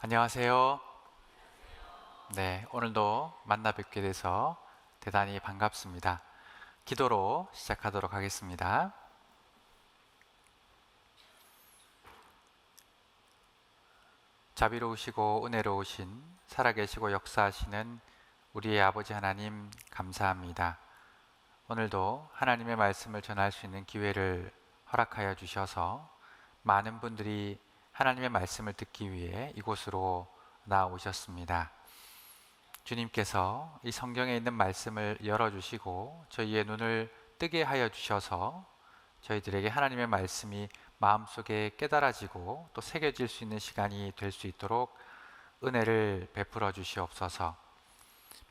안녕하세요. 네, 오늘도 만나 뵙게 돼서 대단히 반갑습니다. 기도로 시작하도록 하겠습니다. 자비로우시고 은혜로우신 살아계시고 역사하시는 우리의 아버지 하나님 감사합니다. 오늘도 하나님의 말씀을 전할 수 있는 기회를 허락하여 주셔서 많은 분들이 하나님의 말씀을 듣기 위해 이곳으로 나오셨습니다. 주님께서 이 성경에 있는 말씀을 열어주시고 저희의 눈을 뜨게 하여 주셔서 저희들에게 하나님의 말씀이 마음속에 깨달아지고 또 새겨질 수 있는 시간이 될 수 있도록 은혜를 베풀어 주시옵소서.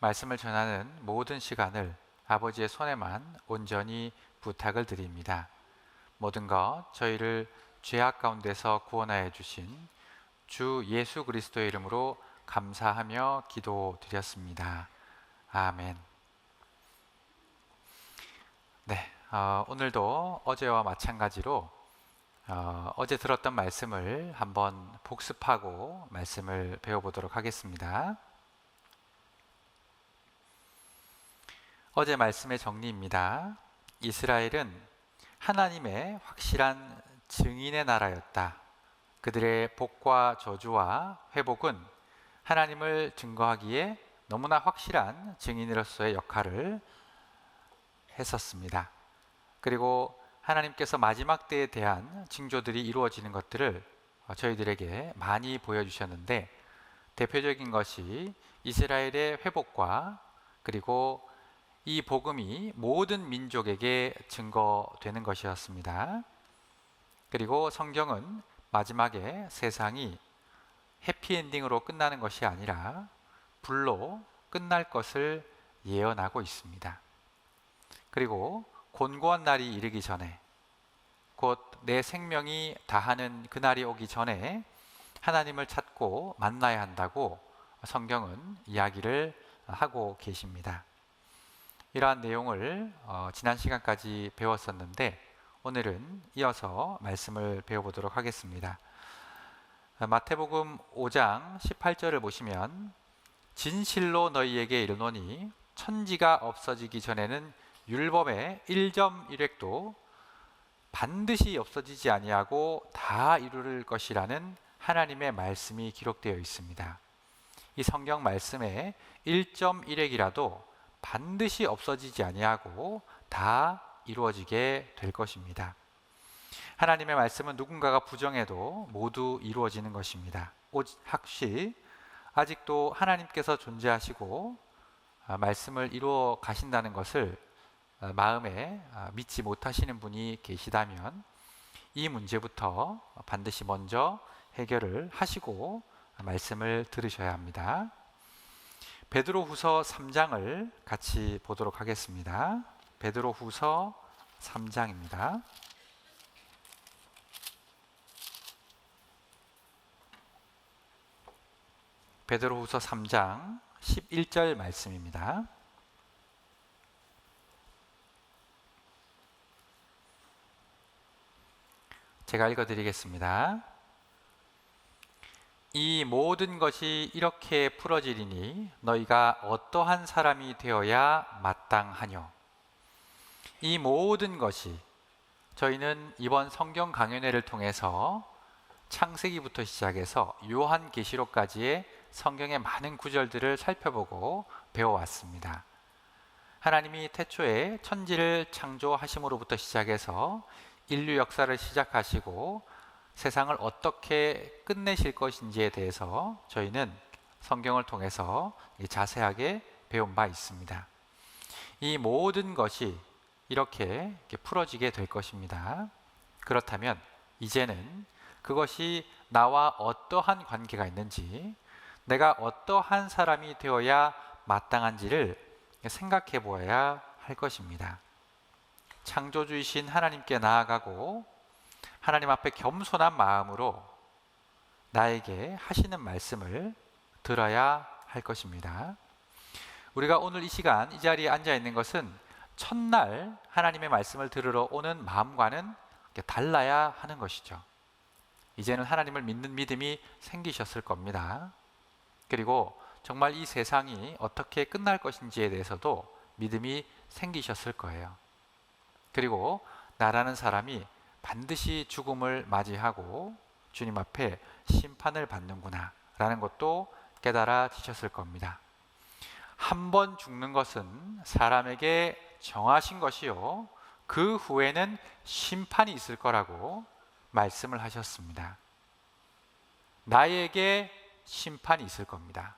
말씀을 전하는 모든 시간을 아버지의 손에만 온전히 부탁을 드립니다. 모든 것 저희를 죄악 가운데서 구원하여 주신 주 예수 그리스도의 이름으로 감사하며 기도드렸습니다. 아멘. 네, 오늘도 어제와 마찬가지로 어제 들었던 말씀을 한번 복습하고 말씀을 배워보도록 하겠습니다. 어제 말씀의 정리입니다. 이스라엘은 하나님의 확실한 증인의 나라였다. 그들의 복과 저주와 회복은 하나님을 증거하기에 너무나 확실한 증인으로서의 역할을 했었습니다. 그리고 하나님께서 마지막 때에 대한 징조들이 이루어지는 것들을 저희들에게 많이 보여주셨는데, 대표적인 것이 이스라엘의 회복과 그리고 이 복음이 모든 민족에게 증거되는 것이었습니다. 그리고 성경은 마지막에 세상이 해피엔딩으로 끝나는 것이 아니라 불로 끝날 것을 예언하고 있습니다. 그리고 곤고한 날이 이르기 전에, 곧 내 생명이 다하는 그날이 오기 전에 하나님을 찾고 만나야 한다고 성경은 이야기를 하고 계십니다. 이러한 내용을 지난 시간까지 배웠었는데, 오늘은 이어서 말씀을 배워보도록 하겠습니다. 마태복음 5장 18절을 보시면, 진실로 너희에게 이르노니 천지가 없어지기 전에는 율법의 1점1획도 반드시 없어지지 아니하고 다 이룰 것이라는 하나님의 말씀이 기록되어 있습니다. 이 성경 말씀에 1점1획이라도 반드시 없어지지 아니하고 다 이루어지게 될 것입니다. 하나님의 말씀은 누군가가 부정해도 모두 이루어지는 것입니다. 혹시 아직도 하나님께서 존재하시고 말씀을 이루어 가신다는 것을 마음에 믿지 못하시는 분이 계시다면 이 문제부터 반드시 먼저 해결을 하시고 말씀을 들으셔야 합니다. 베드로후서 3장을 같이 보도록 하겠습니다. 베드로후서 3장입니다. 베드로후서 3장 11절 말씀입니다. 제가 읽어드리겠습니다. 이 모든 것이 이렇게 풀어지리니 너희가 어떠한 사람이 되어야 마땅하뇨. 이 모든 것이, 저희는 이번 성경 강연회를 통해서 창세기부터 시작해서 요한계시록까지의 성경의 많은 구절들을 살펴보고 배워왔습니다. 하나님이 태초에 천지를 창조하심으로부터 시작해서 인류 역사를 시작하시고 세상을 어떻게 끝내실 것인지에 대해서 저희는 성경을 통해서 자세하게 배운 바 있습니다. 이 모든 것이 이렇게 풀어지게 될 것입니다. 그렇다면 이제는 그것이 나와 어떠한 관계가 있는지, 내가 어떠한 사람이 되어야 마땅한지를 생각해 보아야 할 것입니다. 창조주이신 하나님께 나아가고 하나님 앞에 겸손한 마음으로 나에게 하시는 말씀을 들어야 할 것입니다. 우리가 오늘 이 시간 이 자리에 앉아 있는 것은 첫날 하나님의 말씀을 들으러 오는 마음과는 달라야 하는 것이죠. 이제는 하나님을 믿는 믿음이 생기셨을 겁니다. 그리고 정말 이 세상이 어떻게 끝날 것인지에 대해서도 믿음이 생기셨을 거예요. 그리고 나라는 사람이 반드시 죽음을 맞이하고 주님 앞에 심판을 받는구나 라는 것도 깨달아지셨을 겁니다. 한 번 죽는 것은 사람에게 정하신 것이요, 그 후에는 심판이 있을 거라고 말씀을 하셨습니다. 나에게 심판이 있을 겁니다.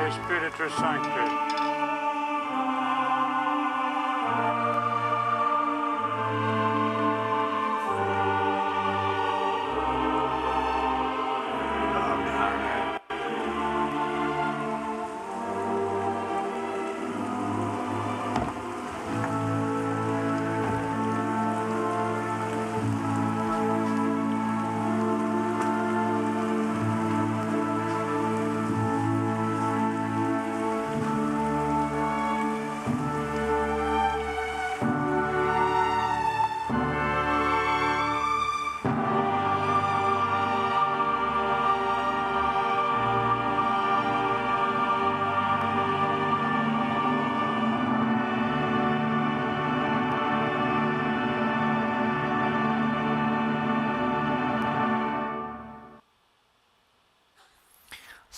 Spiritus Sancti.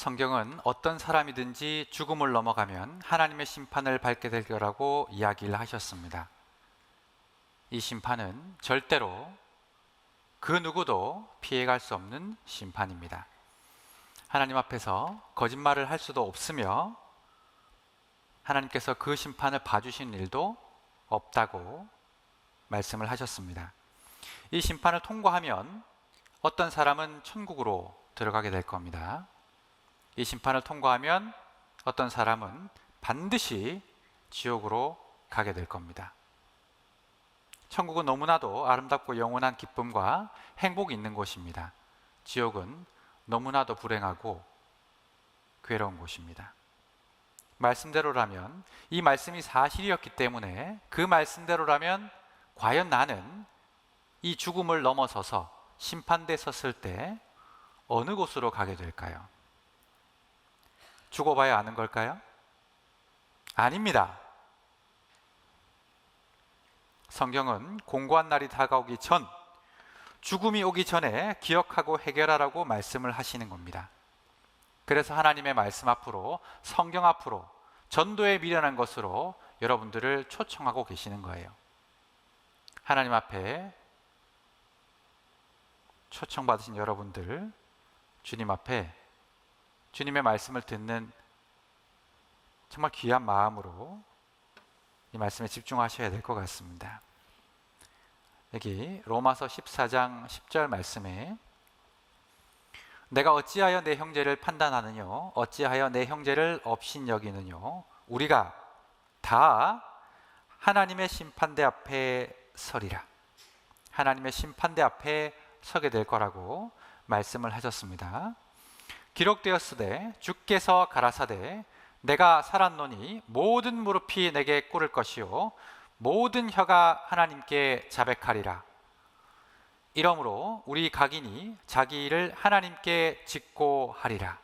성경은 어떤 사람이든지 죽음을 넘어가면 하나님의 심판을 받게 될 거라고 이야기를 하셨습니다. 이 심판은 절대로 그 누구도 피해갈 수 없는 심판입니다. 하나님 앞에서 거짓말을 할 수도 없으며 하나님께서 그 심판을 봐주신 일도 없다고 말씀을 하셨습니다. 이 심판을 통과하면 어떤 사람은 천국으로 들어가게 될 겁니다. 이 심판을 통과하면 어떤 사람은 반드시 지옥으로 가게 될 겁니다. 천국은 너무나도 아름답고 영원한 기쁨과 행복이 있는 곳입니다. 지옥은 너무나도 불행하고 괴로운 곳입니다. 말씀대로라면, 이 말씀이 사실이었기 때문에 그 말씀대로라면 과연 나는 이 죽음을 넘어서서 심판대에 섰을 때 어느 곳으로 가게 될까요? 죽어봐야 아는 걸까요? 아닙니다. 성경은 공고한 날이 다가오기 전, 죽음이 오기 전에 기억하고 해결하라고 말씀을 하시는 겁니다. 그래서 하나님의 말씀 앞으로, 성경 앞으로 전도에 미련한 것으로 여러분들을 초청하고 계시는 거예요. 하나님 앞에 초청받으신 여러분들, 주님 앞에 주님의 말씀을 듣는 정말 귀한 마음으로 이 말씀에 집중하셔야 될 것 같습니다. 여기 로마서 14장 10절 말씀에 내가 어찌하여 내 형제를 판단하느뇨 어찌하여 내 형제를 업신여기느뇨 우리가 다 하나님의 심판대 앞에 서리라. 하나님의 심판대 앞에 서게 될 거라고 말씀을 하셨습니다. 기록되었으되 주께서 가라사대 내가 살았노니 모든 무릎이 내게 꿇을 것이요 모든 혀가 하나님께 자백하리라. 이러므로 우리 각인이 자기 일을 하나님께 직고하리라.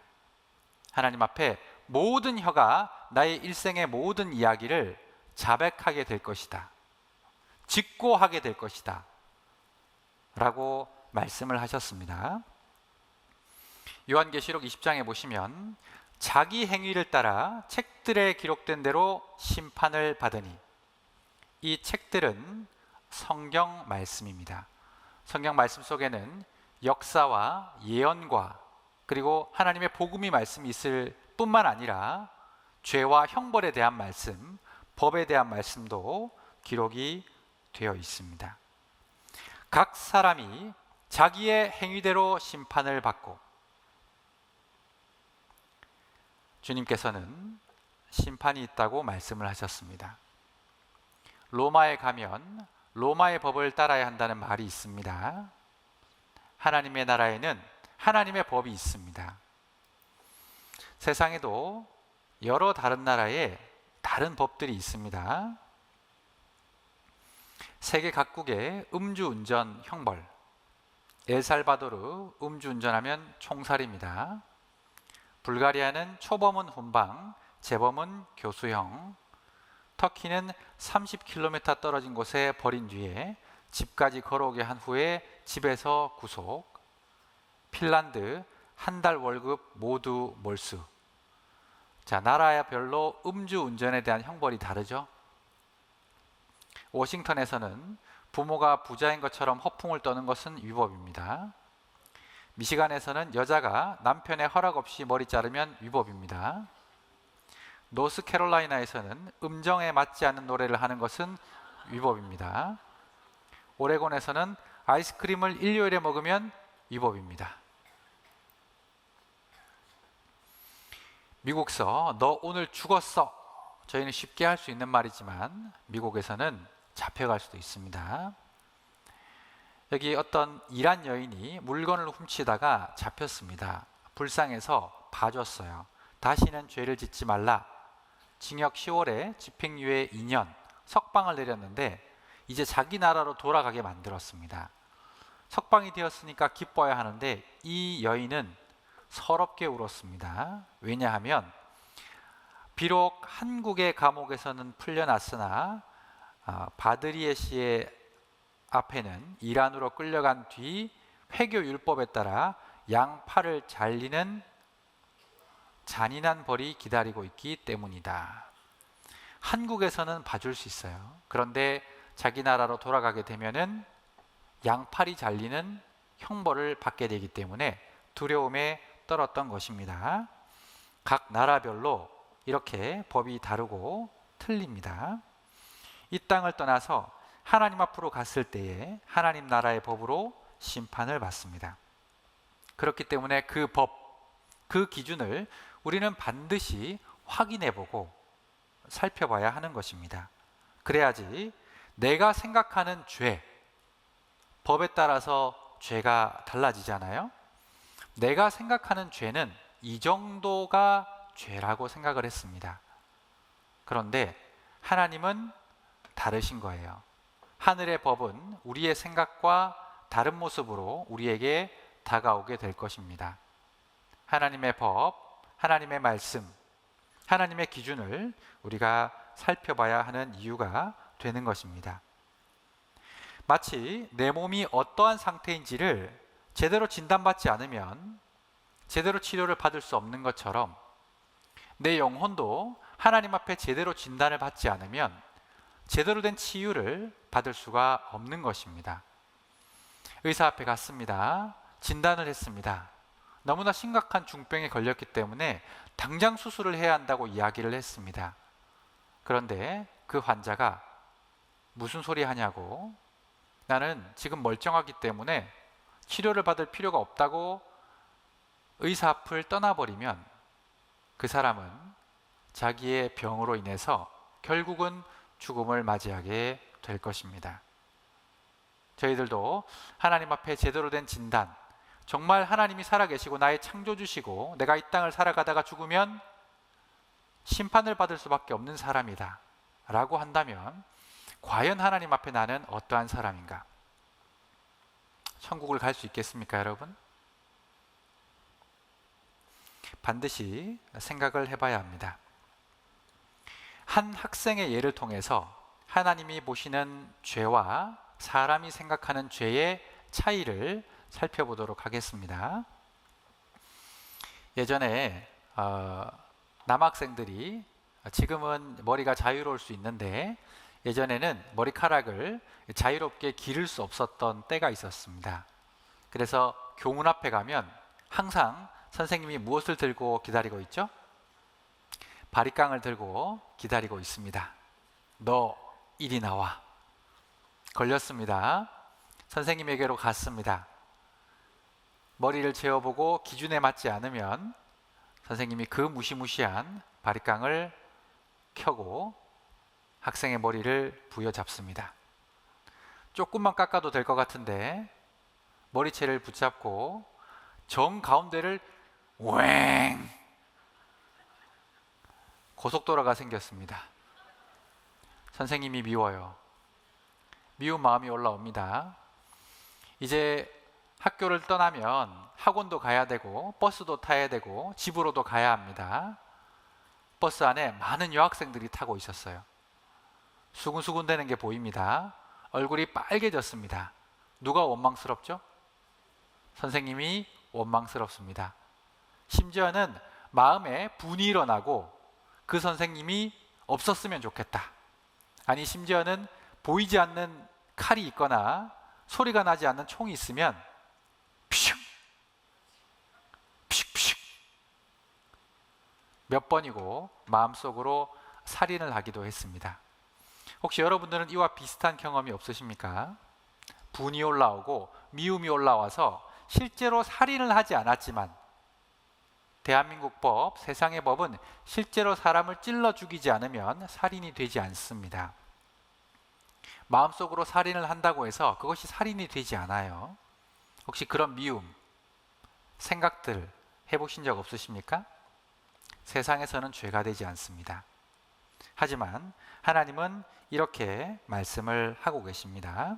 하나님 앞에 모든 혀가 나의 일생의 모든 이야기를 자백하게 될 것이다, 직고하게 될 것이다 라고 말씀을 하셨습니다. 요한계시록 20장에 보시면 자기 행위를 따라 책들에 기록된 대로 심판을 받으니, 이 책들은 성경 말씀입니다. 성경 말씀 속에는 역사와 예언과 그리고 하나님의 복음이 말씀이 있을 뿐만 아니라 죄와 형벌에 대한 말씀, 법에 대한 말씀도 기록이 되어 있습니다. 각 사람이 자기의 행위대로 심판을 받고, 주님께서는 심판이 있다고 말씀을 하셨습니다. 로마에 가면 로마의 법을 따라야 한다는 말이 있습니다. 하나님의 나라에는 하나님의 법이 있습니다. 세상에도 여러 다른 나라에 다른 법들이 있습니다. 세계 각국의 음주운전 형벌, 엘살바도르 음주운전하면 총살입니다. 불가리아는 초범은 훈방, 재범은 교수형, 터키는 30km 떨어진 곳에 버린 뒤에 집까지 걸어오게 한 후에 집에서 구속, 핀란드 한 달 월급 모두 몰수. 자, 나라별로 음주운전에 대한 형벌이 다르죠. 워싱턴에서는 부모가 부자인 것처럼 허풍을 떠는 것은 위법입니다. 미시간에서는 여자가 남편의 허락 없이 머리 자르면 위법입니다. 노스캐롤라이나에서는 음정에 맞지 않는 노래를 하는 것은 위법입니다. 오레곤에서는 아이스크림을 일요일에 먹으면 위법입니다. 미국서 너 오늘 죽었어, 저희는 쉽게 할 수 있는 말이지만 미국에서는 잡혀갈 수도 있습니다. 여기 어떤 이란 여인이 물건을 훔치다가 잡혔습니다. 불쌍해서 봐줬어요. 다시는 죄를 짓지 말라. 징역 10월에 집행유예 2년, 석방을 내렸는데 이제 자기 나라로 돌아가게 만들었습니다. 석방이 되었으니까 기뻐야 하는데 이 여인은 서럽게 울었습니다. 왜냐하면 비록 한국의 감옥에서는 풀려났으나 바드리에 씨의 앞에는 이란으로 끌려간 뒤 회교율법에 따라 양팔을 잘리는 잔인한 벌이 기다리고 있기 때문이다. 한국에서는 봐줄 수 있어요. 그런데 자기 나라로 돌아가게 되면은 양팔이 잘리는 형벌을 받게 되기 때문에 두려움에 떨었던 것입니다. 각 나라별로 이렇게 법이 다르고 틀립니다. 이 땅을 떠나서 하나님 앞으로 갔을 때에 하나님 나라의 법으로 심판을 받습니다. 그렇기 때문에 그 법, 그 기준을 우리는 반드시 확인해 보고 살펴봐야 하는 것입니다. 그래야지 내가 생각하는 죄, 법에 따라서 죄가 달라지잖아요. 내가 생각하는 죄는 이 정도가 죄라고 생각을 했습니다. 그런데 하나님은 다르신 거예요. 하늘의 법은 우리의 생각과 다른 모습으로 우리에게 다가오게 될 것입니다. 하나님의 법, 하나님의 말씀, 하나님의 기준을 우리가 살펴봐야 하는 이유가 되는 것입니다. 마치 내 몸이 어떠한 상태인지를 제대로 진단받지 않으면 제대로 치료를 받을 수 없는 것처럼 내 영혼도 하나님 앞에 제대로 진단을 받지 않으면 제대로 된 치유를 받을 수가 없는 것입니다. 의사 앞에 갔습니다. 진단을 했습니다. 너무나 심각한 중병에 걸렸기 때문에 당장 수술을 해야 한다고 이야기를 했습니다. 그런데 그 환자가 무슨 소리 하냐고, 나는 지금 멀쩡하기 때문에 치료를 받을 필요가 없다고 의사 앞을 떠나버리면 그 사람은 자기의 병으로 인해서 결국은 죽음을 맞이하게 될 것입니다. 저희들도 하나님 앞에 제대로 된 진단, 정말 하나님이 살아계시고 나의 창조주시고 내가 이 땅을 살아가다가 죽으면 심판을 받을 수밖에 없는 사람이다 라고 한다면 과연 하나님 앞에 나는 어떠한 사람인가? 천국을 갈 수 있겠습니까, 여러분? 반드시 생각을 해봐야 합니다. 한 학생의 예를 통해서 하나님이 보시는 죄와 사람이 생각하는 죄의 차이를 살펴보도록 하겠습니다. 예전에 남학생들이, 지금은 머리가 자유로울 수 있는데 예전에는 머리카락을 자유롭게 기를 수 없었던 때가 있었습니다. 그래서 교문 앞에 가면 항상 선생님이 무엇을 들고 기다리고 있죠? 바리깡을 들고 기다리고 있습니다. 너 이리 나와. 걸렸습니다. 선생님에게로 갔습니다. 머리를 재어보고 기준에 맞지 않으면 선생님이 그 무시무시한 바리깡을 켜고 학생의 머리를 부여잡습니다. 조금만 깎아도 될 것 같은데 머리채를 붙잡고 정 가운데를 웽! 고속도로가 생겼습니다. 선생님이 미워요. 미운 마음이 올라옵니다. 이제 학교를 떠나면 학원도 가야 되고 버스도 타야 되고 집으로도 가야 합니다. 버스 안에 많은 여학생들이 타고 있었어요. 수근수근 되는 게 보입니다. 얼굴이 빨개졌습니다. 누가 원망스럽죠? 선생님이 원망스럽습니다. 심지어는 마음에 분이 일어나고 그 선생님이 없었으면 좋겠다. 아니, 심지어는 보이지 않는 칼이 있거나 소리가 나지 않는 총이 있으면 피슉 피슉 몇 번이고 마음속으로 살인을 하기도 했습니다. 혹시 여러분들은 이와 비슷한 경험이 없으십니까? 분이 올라오고 미움이 올라와서 실제로 살인을 하지 않았지만 대한민국 법, 세상의 법은 실제로 사람을 찔러 죽이지 않으면 살인이 되지 않습니다. 마음속으로 살인을 한다고 해서 그것이 살인이 되지 않아요. 혹시 그런 미움, 생각들 해보신 적 없으십니까? 세상에서는 죄가 되지 않습니다. 하지만 하나님은 이렇게 말씀을 하고 계십니다.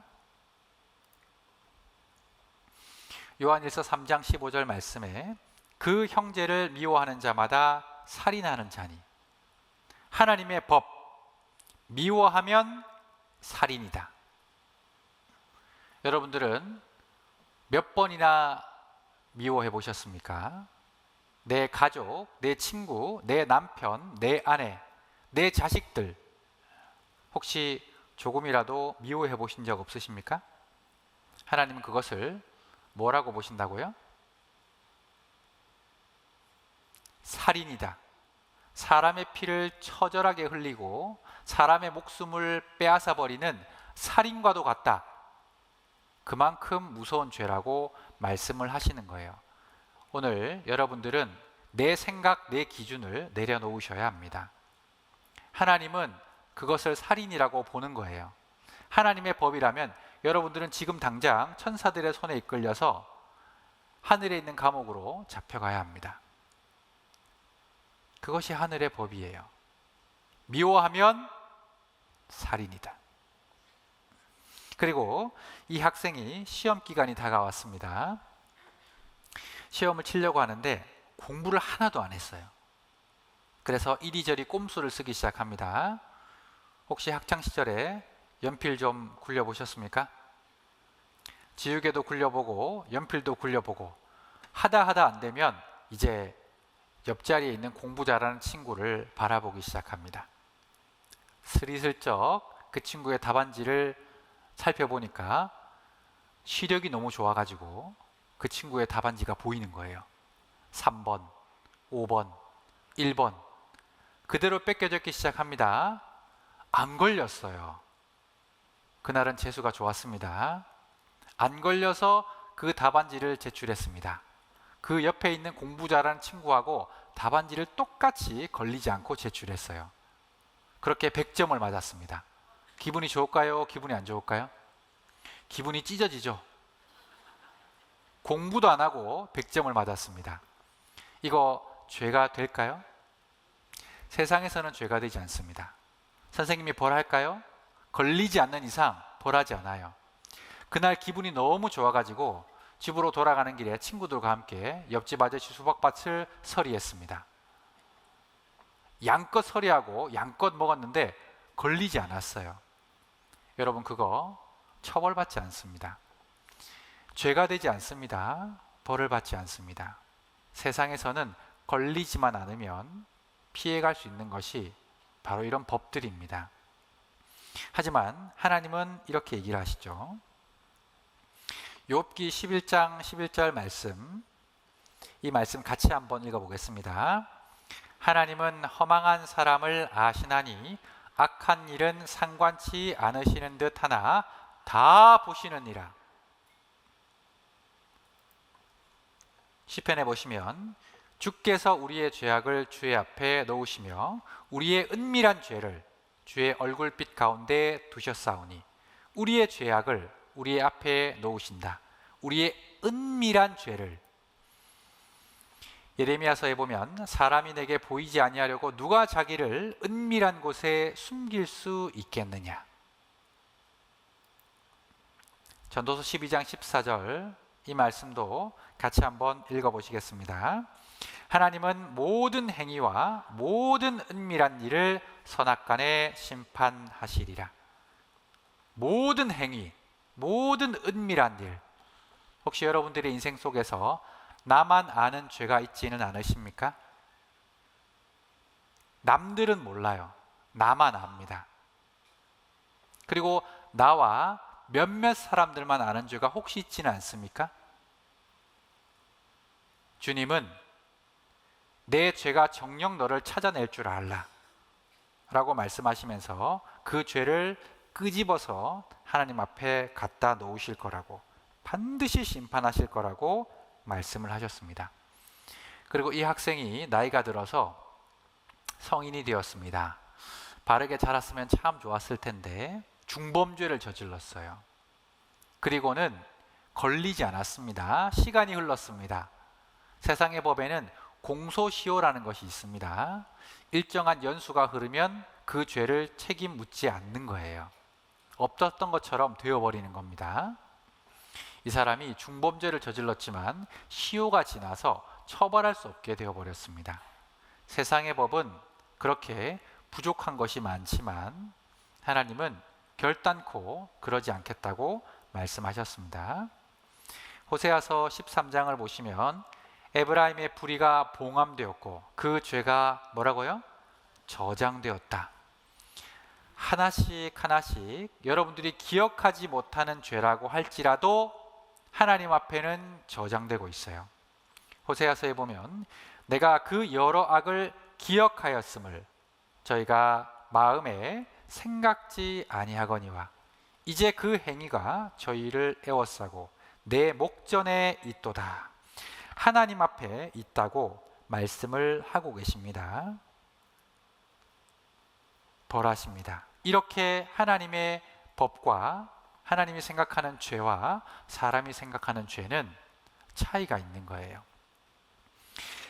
요한일서 3장 15절 말씀에 그 형제를 미워하는 자마다 살인하는 자니 하나님의 법 미워하면 살인이다. 여러분들은 몇 번이나 미워해 보셨습니까? 내 가족, 내 친구, 내 남편, 내 아내, 내 자식들 혹시 조금이라도 미워해 보신 적 없으십니까? 하나님은 그것을 뭐라고 보신다고요? 살인이다. 사람의 피를 처절하게 흘리고 사람의 목숨을 빼앗아 버리는 살인과도 같다. 그만큼 무서운 죄라고 말씀을 하시는 거예요. 오늘 여러분들은 내 생각, 내 기준을 내려놓으셔야 합니다. 하나님은 그것을 살인이라고 보는 거예요. 하나님의 법이라면 여러분들은 지금 당장 천사들의 손에 이끌려서 하늘에 있는 감옥으로 잡혀가야 합니다. 그것이 하늘의 법이에요. 미워하면 살인이다. 그리고 이 학생이 시험 기간이 다가왔습니다. 시험을 치려고 하는데 공부를 하나도 안 했어요. 그래서 이리저리 꼼수를 쓰기 시작합니다. 혹시 학창시절에 연필 좀 굴려보셨습니까? 지우개도 굴려보고 연필도 굴려보고 하다 안 되면 이제 옆자리에 있는 공부 잘하는 친구를 바라보기 시작합니다. 스리슬쩍 그 친구의 답안지를 살펴보니까 시력이 너무 좋아가지고 그 친구의 답안지가 보이는 거예요. 3번, 5번, 1번 그대로 뺏겨졌기 시작합니다. 안 걸렸어요. 그날은 재수가 좋았습니다. 안 걸려서 그 답안지를 제출했습니다. 그 옆에 있는 공부 잘하는 친구하고 답안지를 똑같이 걸리지 않고 제출했어요. 그렇게 100점을 맞았습니다. 기분이 좋을까요? 기분이 안 좋을까요? 기분이 찢어지죠. 공부도 안 하고 100점을 맞았습니다. 이거 죄가 될까요? 세상에서는 죄가 되지 않습니다. 선생님이 벌할까요? 걸리지 않는 이상 벌하지 않아요. 그날 기분이 너무 좋아가지고 집으로 돌아가는 길에 친구들과 함께 옆집 아저씨 수박밭을 서리했습니다. 양껏 서리하고 양껏 먹었는데 걸리지 않았어요. 여러분 그거 처벌받지 않습니다. 죄가 되지 않습니다. 벌을 받지 않습니다. 세상에서는 걸리지만 않으면 피해갈 수 있는 것이 바로 이런 법들입니다. 하지만 하나님은 이렇게 얘기를 하시죠. 욥기 11장 11절 말씀, 이 말씀 같이 한번 읽어보겠습니다. 하나님은 허망한 사람을 아시나니 악한 일은 상관치 않으시는 듯 하나 다 보시느니라. 시편에 보시면 주께서 우리의 죄악을 주의 앞에 놓으시며 우리의 은밀한 죄를 주의 얼굴빛 가운데 두셨사오니 우리의 죄악을 우리의 앞에 놓으신다. 우리의 은밀한 죄를. 예레미야서에 보면 사람이 내게 보이지 아니하려고 누가 자기를 은밀한 곳에 숨길 수 있겠느냐. 전도서 12장 14절 이 말씀도 같이 한번 읽어보시겠습니다. 하나님은 모든 행위와 모든 은밀한 일을 선악간에 심판하시리라. 모든 행위, 모든 은밀한 일. 혹시 여러분들의 인생 속에서 나만 아는 죄가 있지는 않으십니까? 남들은 몰라요. 나만 압니다. 그리고 나와 몇몇 사람들만 아는 죄가 혹시 있지는 않습니까? 주님은 내 죄가 정녕 너를 찾아낼 줄 알라 라고 말씀하시면서 그 죄를 끄집어서 하나님 앞에 갖다 놓으실 거라고, 반드시 심판하실 거라고 말씀을 하셨습니다. 그리고 이 학생이 나이가 들어서 성인이 되었습니다. 바르게 자랐으면 참 좋았을 텐데 중범죄를 저질렀어요. 그리고는 걸리지 않았습니다. 시간이 흘렀습니다. 세상의 법에는 공소시효라는 것이 있습니다. 일정한 연수가 흐르면 그 죄를 책임 묻지 않는 거예요. 없었던 것처럼 되어버리는 겁니다. 이 사람이 중범죄를 저질렀지만 시효가 지나서 처벌할 수 없게 되어버렸습니다. 세상의 법은 그렇게 부족한 것이 많지만 하나님은 결단코 그러지 않겠다고 말씀하셨습니다. 호세아서 13장을 보시면 에브라임의 불의가 봉함되었고 그 죄가 뭐라고요? 저장되었다. 하나씩 하나씩 여러분들이 기억하지 못하는 죄라고 할지라도 하나님 앞에는 저장되고 있어요. 호세아서에 보면 내가 그 여러 악을 기억하였음을 저희가 마음에 생각지 아니하거니와 이제 그 행위가 저희를 애워싸고 내 목전에 있도다. 하나님 앞에 있다고 말씀을 하고 계십니다. 벌하십니다. 이렇게 하나님의 법과 하나님이 생각하는 죄와 사람이 생각하는 죄는 차이가 있는 거예요.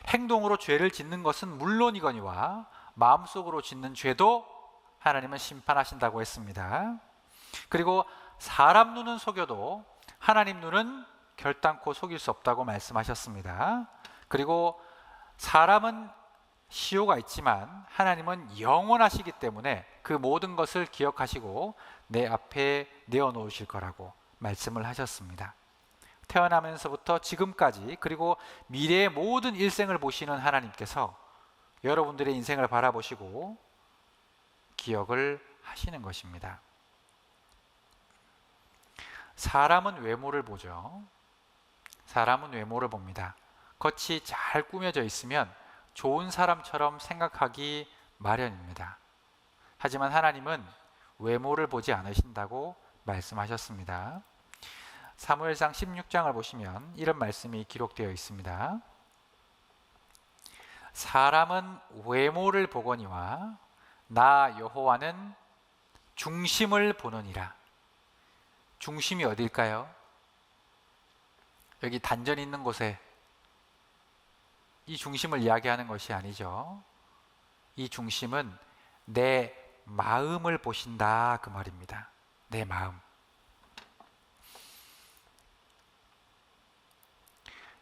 행동으로 죄를 짓는 것은 물론이거니와 마음속으로 짓는 죄도 하나님은 심판하신다고 했습니다. 그리고 사람 눈은 속여도 하나님 눈은 결단코 속일 수 없다고 말씀하셨습니다. 그리고 사람은 시효가 있지만 하나님은 영원하시기 때문에 그 모든 것을 기억하시고 내 앞에 내어놓으실 거라고 말씀을 하셨습니다. 태어나면서부터 지금까지 그리고 미래의 모든 일생을 보시는 하나님께서 여러분들의 인생을 바라보시고 기억을 하시는 것입니다. 사람은 외모를 보죠. 사람은 외모를 봅니다. 겉이 잘 꾸며져 있으면 좋은 사람처럼 생각하기 마련입니다. 하지만 하나님은 외모를 보지 않으신다고 말씀하셨습니다. 사무엘상 16장을 보시면 이런 말씀이 기록되어 있습니다. 사람은 외모를 보거니와 나 여호와는 중심을 보느니라. 중심이 어딜까요? 여기 단전이 있는 곳에 이 중심을 이야기하는 것이 아니죠. 이 중심은 내 마음을 보신다 그 말입니다. 내 마음.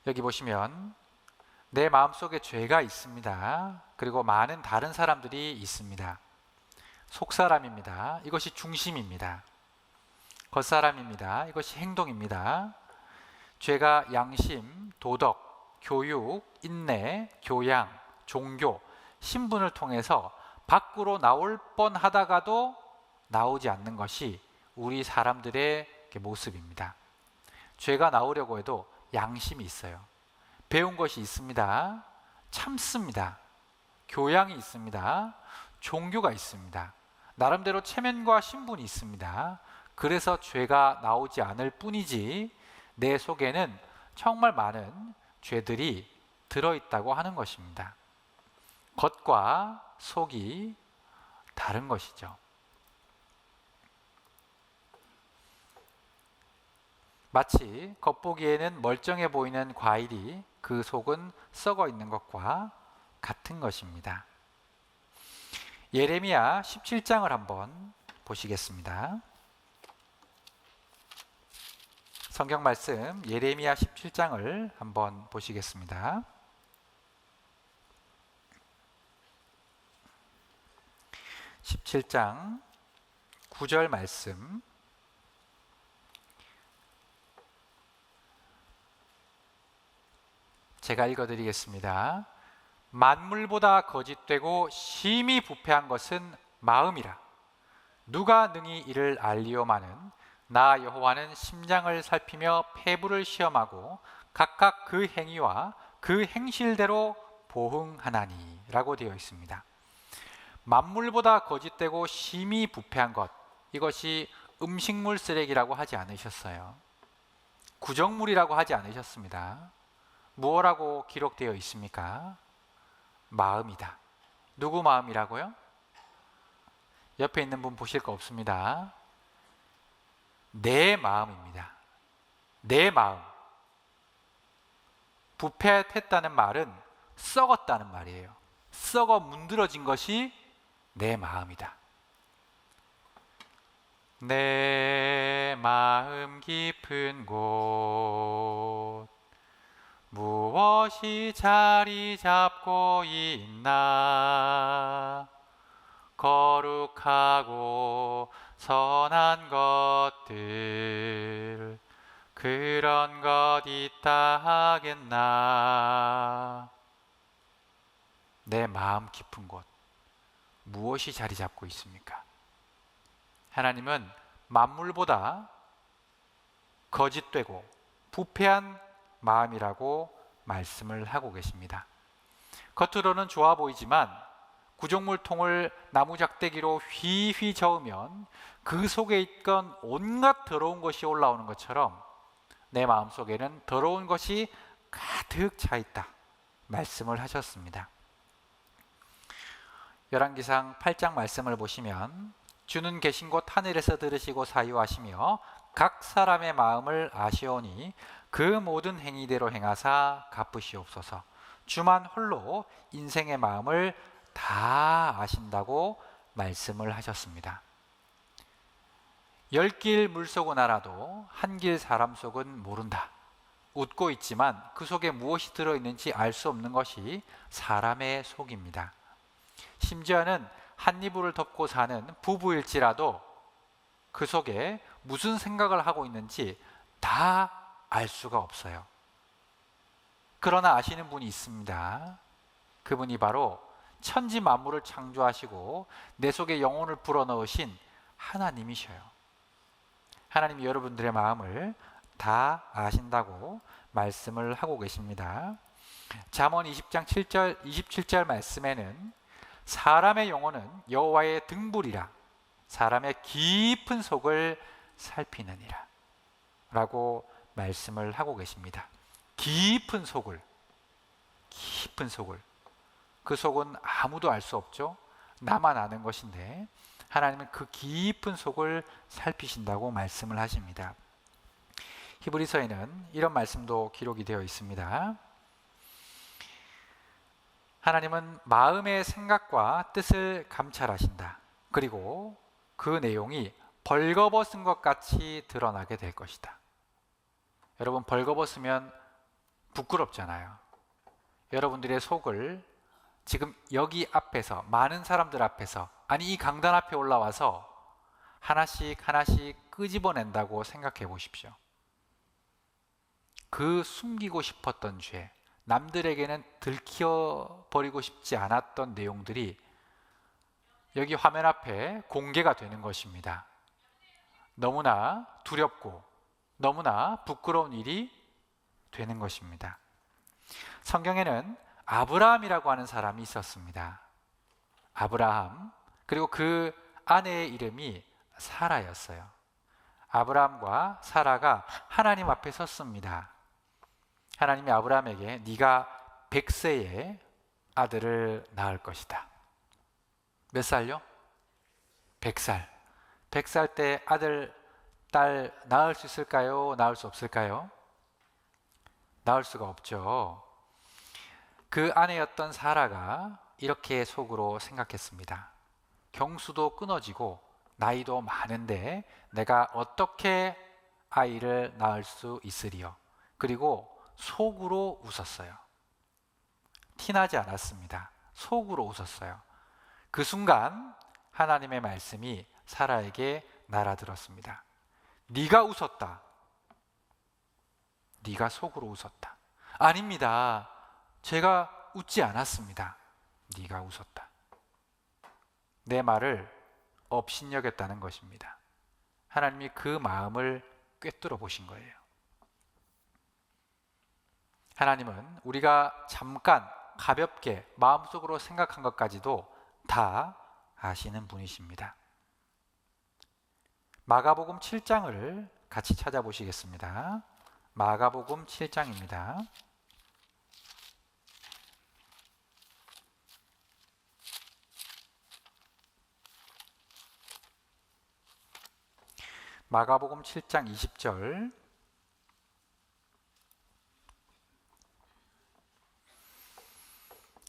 여기 보시면 내 마음속에 죄가 있습니다. 그리고 많은 다른 사람들이 있습니다. 속사람입니다. 이것이 중심입니다. 겉사람입니다. 이것이 행동입니다. 죄가 양심, 도덕, 교육, 인내, 교양, 종교, 신분을 통해서 밖으로 나올 뻔하다가도 나오지 않는 것이 우리 사람들의 모습입니다. 죄가 나오려고 해도 양심이 있어요. 배운 것이 있습니다. 참습니다. 교양이 있습니다. 종교가 있습니다. 나름대로 체면과 신분이 있습니다. 그래서 죄가 나오지 않을 뿐이지 내 속에는 정말 많은 죄들이 들어있다고 하는 것입니다. 겉과 속이 다른 것이죠. 마치 겉보기에는 멀쩡해 보이는 과일이 그 속은 썩어 있는 것과 같은 것입니다. 예레미야 17장을 한번 보시겠습니다. 성경 말씀 예레미야 17장을 한번 보시겠습니다. 17장 9절 말씀 제가 읽어드리겠습니다. 만물보다 거짓되고 심히 부패한 것은 마음이라. 누가 능히 이를 알리오마는 나 여호와는 심장을 살피며 폐부를 시험하고 각각 그 행위와 그 행실대로 보응하나니 라고 되어 있습니다. 만물보다 거짓되고 심히 부패한 것, 이것이 음식물 쓰레기라고 하지 않으셨어요. 구정물이라고 하지 않으셨습니다. 무엇라고 기록되어 있습니까? 마음이다. 누구 마음이라고요? 옆에 있는 분 보실 거 없습니다. 내 마음입니다. 내 마음. 부패했다는 말은 썩었다는 말이에요. 썩어 문드러진 것이 내 마음이다. 내 마음 깊은 곳 무엇이 자리 잡고 있나 거룩하고 선한 것들 그런 것 있다 하겠나. 내 마음 깊은 곳 무엇이 자리 잡고 있습니까? 하나님은 만물보다 거짓되고 부패한 마음이라고 말씀을 하고 계십니다. 겉으로는 좋아 보이지만 구정물통을 나무 작대기로 휘휘 저으면 그 속에 있던 온갖 더러운 것이 올라오는 것처럼 내 마음속에는 더러운 것이 가득 차 있다 말씀을 하셨습니다. 열왕기상 8장 말씀을 보시면 주는 계신 곳 하늘에서 들으시고 사유하시며 각 사람의 마음을 아시오니 그 모든 행위대로 행하사 갚으시옵소서. 주만 홀로 인생의 마음을 다 아신다고 말씀을 하셨습니다. 10길 물속은 알아도 한 길 사람 속은 모른다. 웃고 있지만 그 속에 무엇이 들어있는지 알 수 없는 것이 사람의 속입니다. 심지어는 한 이불을 덮고 사는 부부일지라도 그 속에 무슨 생각을 하고 있는지 다 알 수가 없어요. 그러나 아시는 분이 있습니다. 그분이 바로 천지 만물을 창조하시고 내 속에 영혼을 불어넣으신 하나님이셔요. 하나님이 여러분들의 마음을 다 아신다고 말씀을 하고 계십니다. 잠언 20장 7절 27절 말씀에는 사람의 영혼은 여호와의 등불이라 사람의 깊은 속을 살피느니라 라고 말씀을 하고 계십니다. 깊은 속을 그 속은 아무도 알 수 없죠. 나만 아는 것인데 하나님은 그 깊은 속을 살피신다고 말씀을 하십니다. 히브리서에는 이런 말씀도 기록이 되어 있습니다. 하나님은 마음의 생각과 뜻을 감찰하신다. 그리고 그 내용이 벌거벗은 것 같이 드러나게 될 것이다. 여러분, 벌거벗으면 부끄럽잖아요. 여러분들의 속을 지금 여기 앞에서, 많은 사람들 앞에서, 아니 이 강단 앞에 올라와서 하나씩 끄집어낸다고 생각해 보십시오. 그 숨기고 싶었던 죄, 남들에게는 들키어버리고 싶지 않았던 내용들이 여기 화면 앞에 공개가 되는 것입니다. 너무나 두렵고 너무나 부끄러운 일이 되는 것입니다. 성경에는 아브라함이라고 하는 사람이 있었습니다. 아브라함, 그리고 그 아내의 이름이 사라였어요. 아브라함과 사라가 하나님 앞에 섰습니다. 하나님이 아브라함에게 네가 100세에 아들을 낳을 것이다. 몇 살요? 100살. 100살 때 아들, 딸 낳을 수 있을까요? 낳을 수 없을까요? 낳을 수가 없죠. 그 아내였던 사라가 이렇게 속으로 생각했습니다. 경수도 끊어지고 나이도 많은데 내가 어떻게 아이를 낳을 수 있으리요? 그리고 속으로 웃었어요. 티나지 않았습니다. 속으로 웃었어요. 그 순간 하나님의 말씀이 사라에게 날아들었습니다. 네가 웃었다. 네가 속으로 웃었다. 아닙니다. 제가 웃지 않았습니다. 네가 웃었다. 내 말을 업신여겼다는 것입니다. 하나님이 그 마음을 꿰뚫어 보신 거예요. 하나님은 우리가 잠깐 가볍게 마음속으로 생각한 것까지도 다 아시는 분이십니다. 마가복음 7장을 같이 찾아보시겠습니다. 마가복음 7장입니다. 마가복음 7장 20절.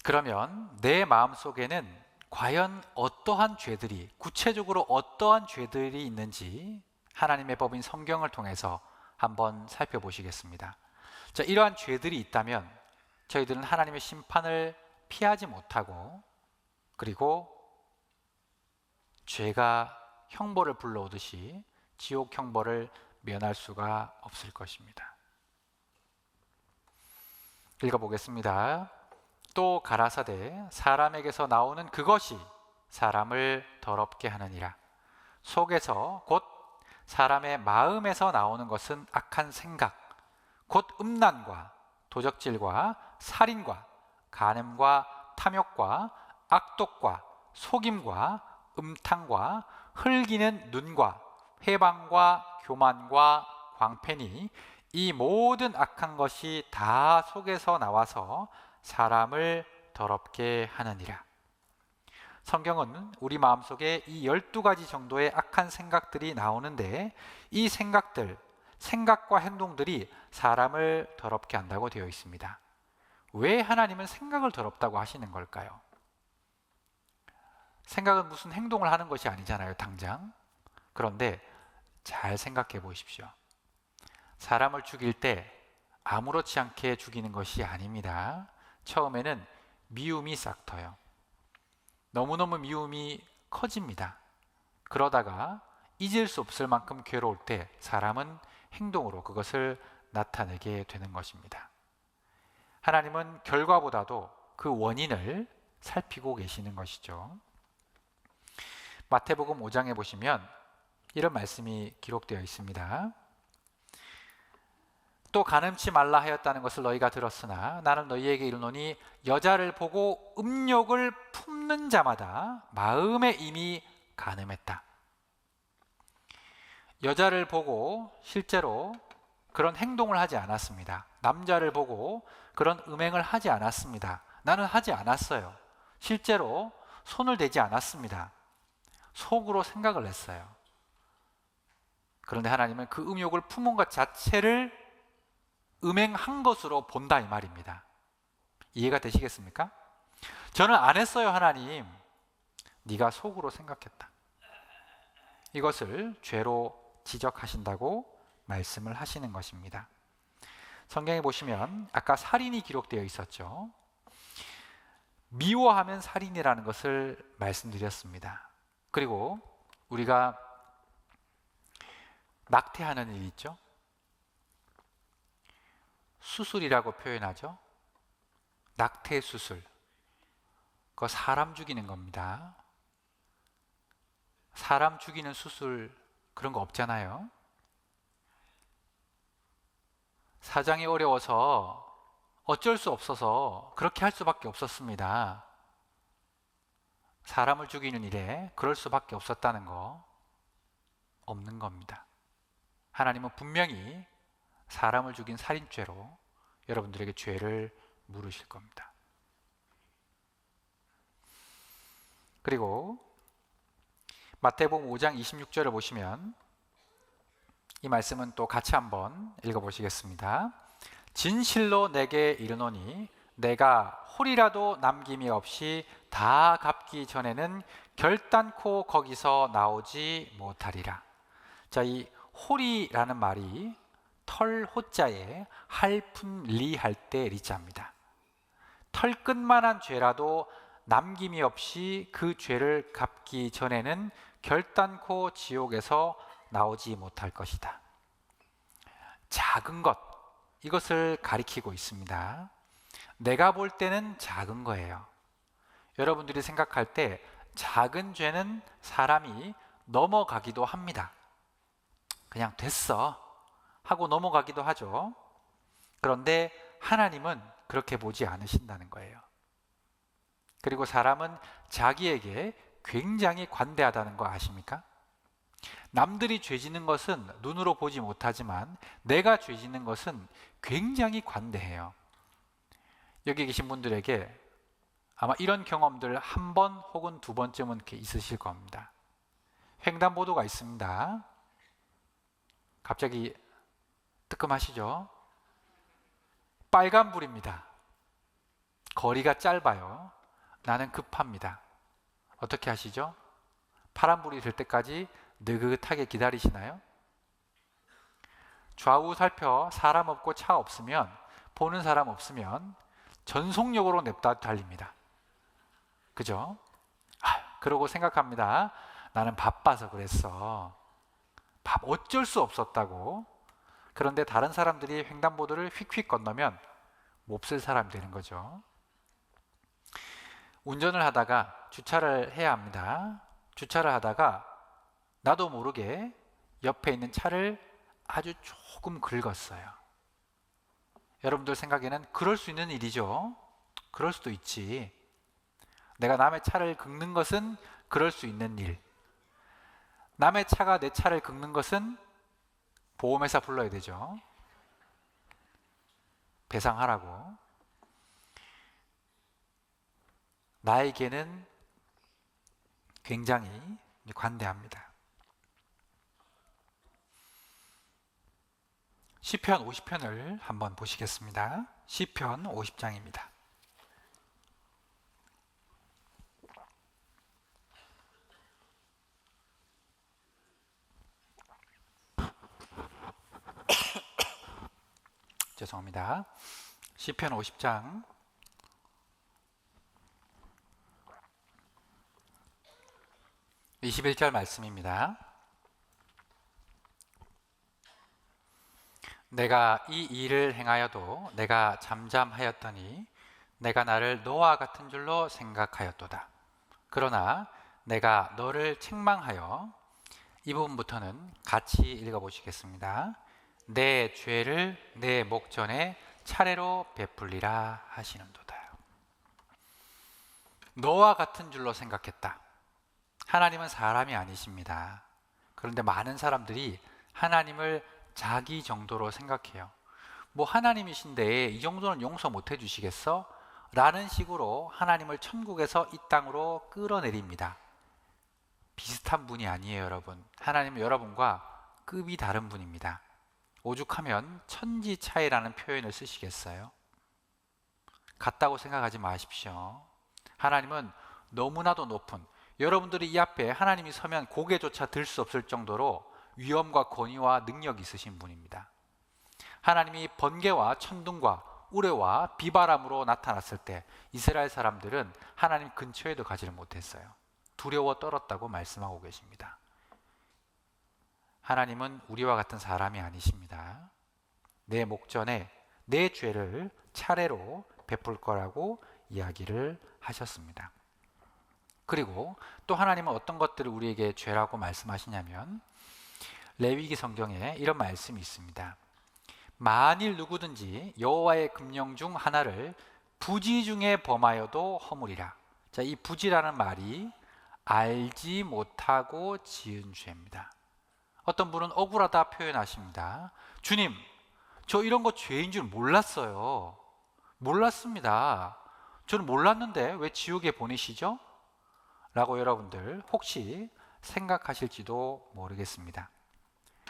그러면 내 마음속에는 과연 어떠한 죄들이, 구체적으로 어떠한 죄들이 있는지 하나님의 법인 성경을 통해서 한번 살펴보시겠습니다. 자, 이러한 죄들이 있다면 저희들은 하나님의 심판을 피하지 못하고, 그리고 죄가 형벌을 불러오듯이 지옥 형벌을 면할 수가 없을 것입니다. 읽어보겠습니다. 또 가라사대 사람에게서 나오는 그것이 사람을 더럽게 하느니라. 속에서 곧 사람의 마음에서 나오는 것은 악한 생각, 곧 음란과 도적질과 살인과 간음과 탐욕과 악독과 속임과 음탕과 흘기는 눈과 회방과 교만과 광패니 이 모든 악한 것이 다 속에서 나와서 사람을 더럽게 하느니라. 성경은 우리 마음속에 이 12가지 정도의 악한 생각들이 나오는데 이 생각과 행동들이 사람을 더럽게 한다고 되어 있습니다. 왜 하나님은 생각을 더럽다고 하시는 걸까요? 생각은 무슨 행동을 하는 것이 아니잖아요, 당장. 그런데 잘 생각해 보십시오. 사람을 죽일 때 아무렇지 않게 죽이는 것이 아닙니다. 처음에는 미움이 싹터요. 너무너무 미움이 커집니다. 그러다가 잊을 수 없을 만큼 괴로울 때 사람은 행동으로 그것을 나타내게 되는 것입니다. 하나님은 결과보다도 그 원인을 살피고 계시는 것이죠. 마태복음 5장에 보시면 이런 말씀이 기록되어 있습니다. 또 간음치 말라 하였다는 것을 너희가 들었으나 나는 너희에게 이르노니 여자를 보고 음욕을 품는 자마다 마음에 이미 간음했다. 여자를 보고 실제로 그런 행동을 하지 않았습니다. 남자를 보고 그런 음행을 하지 않았습니다. 나는 하지 않았어요. 실제로 손을 대지 않았습니다. 속으로 생각을 했어요. 그런데 하나님은 그 음욕을 품은 것 자체를 음행한 것으로 본다 이 말입니다. 이해가 되시겠습니까? 저는 안 했어요, 하나님. 네가 속으로 생각했다. 이것을 죄로 지적하신다고 말씀을 하시는 것입니다. 성경에 보시면 아까 살인이 기록되어 있었죠. 미워하면 살인이라는 것을 말씀드렸습니다. 그리고 우리가 낙태하는 일 있죠. 수술이라고 표현하죠. 낙태 수술. 그거 사람 죽이는 겁니다. 사람 죽이는 수술 그런 거 없잖아요. 사정이 어려워서 어쩔 수 없어서 그렇게 할 수밖에 없었습니다. 사람을 죽이는 일에 그럴 수밖에 없었다는 거 없는 겁니다. 하나님은 분명히 사람을 죽인 살인죄로 여러분들에게 죄를 물으실 겁니다. 그리고 마태복음 5장 26절을 보시면 이 말씀은 또 같이 한번 읽어보시겠습니다. 진실로 내게 이르노니 내가 홀이라도 남김이 없이 다 갚기 전에는 결단코 거기서 나오지 못하리라. 자, 이 홀이라는 말이 털 호자에 할품 리 할 때 리자입니다. 털끝만한 죄라도 남김이 없이 그 죄를 갚기 전에는 결단코 지옥에서 나오지 못할 것이다. 작은 것, 이것을 가리키고 있습니다. 내가 볼 때는 작은 거예요. 여러분들이 생각할 때 작은 죄는 사람이 넘어가기도 합니다. 그냥 됐어 하고 넘어가기도 하죠. 그런데 하나님은 그렇게 보지 않으신다는 거예요. 그리고 사람은 자기에게 굉장히 관대하다는 거 아십니까? 남들이 죄 짓는 것은 눈으로 보지 못하지만 내가 죄 짓는 것은 굉장히 관대해요. 여기 계신 분들에게 아마 이런 경험들 한 번 혹은 두 번쯤은 이렇게 있으실 겁니다. 횡단보도가 있습니다. 갑자기 뜨끔하시죠? 빨간불입니다. 거리가 짧아요. 나는 급합니다. 어떻게 하시죠? 파란불이 될 때까지 느긋하게 기다리시나요? 좌우 살펴 사람 없고 차 없으면, 보는 사람 없으면 전속력으로 냅다 달립니다. 그죠? 그러고 생각합니다. 나는 바빠서 그랬어. 어쩔 수 없었다고. 그런데 다른 사람들이 횡단보도를 휙휙 건너면 몹쓸 사람이 되는 거죠. 운전을 하다가 주차를 해야 합니다. 주차를 하다가 나도 모르게 옆에 있는 차를 아주 조금 긁었어요. 여러분들 생각에는 그럴 수 있는 일이죠. 그럴 수도 있지. 내가 남의 차를 긁는 것은 그럴 수 있는 일. 남의 차가 내 차를 긁는 것은 보험회사 불러야 되죠. 배상하라고. 나에게는 굉장히 관대합니다. 시편 50편을 한번 보시겠습니다. 시편 50장입니다. 죄송합니다. 시편 50장 21절 말씀입니다. 내가 이 일을 행하여도 내가 잠잠하였더니 내가 나를 노아 같은 줄로 생각하였도다. 그러나 내가 너를 책망하여, 이 부분부터는 같이 읽어보시겠습니다. 내 죄를 내 목전에 차례로 베풀리라 하시는도다. 너와 같은 줄로 생각했다. 하나님은 사람이 아니십니다. 그런데 많은 사람들이 하나님을 자기 정도로 생각해요. 뭐 하나님이신데 이 정도는 용서 못 해주시겠어? 라는 식으로 하나님을 천국에서 이 땅으로 끌어내립니다. 비슷한 분이 아니에요, 여러분. 하나님은 여러분과 급이 다른 분입니다. 오죽하면 천지 차이라는 표현을 쓰시겠어요? 같다고 생각하지 마십시오. 하나님은 너무나도 높은, 여러분들이 이 앞에 하나님이 서면 고개조차 들 수 없을 정도로 위엄과 권위와 능력이 있으신 분입니다. 하나님이 번개와 천둥과 우레와 비바람으로 나타났을 때 이스라엘 사람들은 하나님 근처에도 가지를 못했어요. 두려워 떨었다고 말씀하고 계십니다. 하나님은 우리와 같은 사람이 아니십니다. 내 목전에 내 죄를 차례로 베풀 거라고 이야기를 하셨습니다. 그리고 또 하나님은 어떤 것들을 우리에게 죄라고 말씀하시냐면, 레위기 성경에 이런 말씀이 있습니다. 만일 누구든지 여호와의 금령 중 하나를 부지 중에 범하여도 허물이라. 자, 이 부지라는 말이 알지 못하고 지은 죄입니다. 어떤 분은 억울하다 표현하십니다. 주님, 저 이런 거 죄인 줄 몰랐어요. 몰랐습니다. 저는 몰랐는데 왜 지옥에 보내시죠? 라고 여러분들 혹시 생각하실지도 모르겠습니다.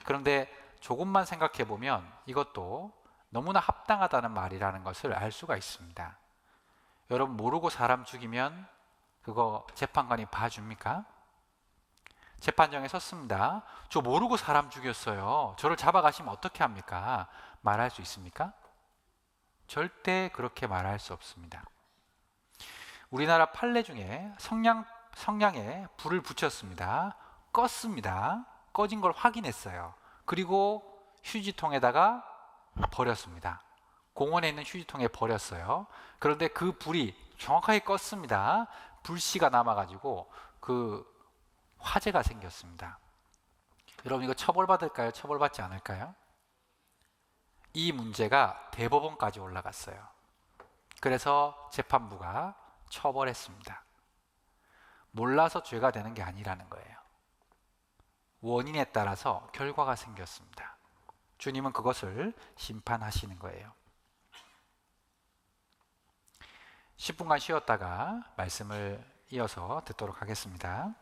그런데 조금만 생각해 보면 이것도 너무나 합당하다는 말이라는 것을 알 수가 있습니다. 여러분, 모르고 사람 죽이면 그거 재판관이 봐줍니까? 재판정에 섰습니다. 저 모르고 사람 죽였어요. 저를 잡아가시면 어떻게 합니까? 말할 수 있습니까? 절대 그렇게 말할 수 없습니다. 우리나라 판례 중에 성냥에 불을 붙였습니다. 껐습니다. 꺼진 걸 확인했어요. 그리고 휴지통에다가 버렸습니다. 공원에 있는 휴지통에 버렸어요. 그런데 그 불이 정확하게 껐습니다. 불씨가 남아가지고 그 화재가 생겼습니다. 여러분, 이거 처벌받을까요? 처벌받지 않을까요? 이 문제가 대법원까지 올라갔어요. 그래서 재판부가 처벌했습니다. 몰라서 죄가 되는 게 아니라는 거예요. 원인에 따라서 결과가 생겼습니다. 주님은 그것을 심판하시는 거예요. 10분간 쉬었다가 말씀을 이어서 듣도록 하겠습니다.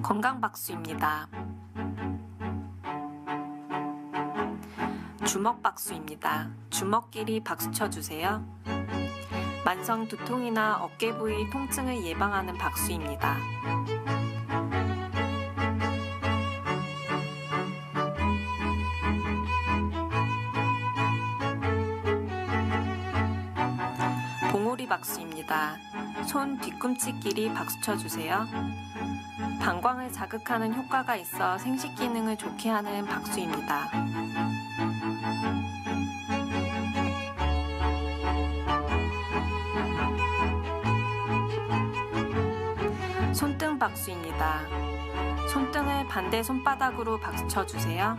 건강박수입니다. 주먹박수입니다. 주먹끼리 박수 쳐주세요. 만성 두통이나 어깨 부위 통증을 예방하는 박수입니다. 봉오리 박수입니다. 손 뒤꿈치끼리 박수 쳐주세요. 방광을 자극하는 효과가 있어 생식 기능을 좋게 하는 박수입니다. 손등 박수입니다. 손등을 반대 손바닥으로 박수 쳐주세요.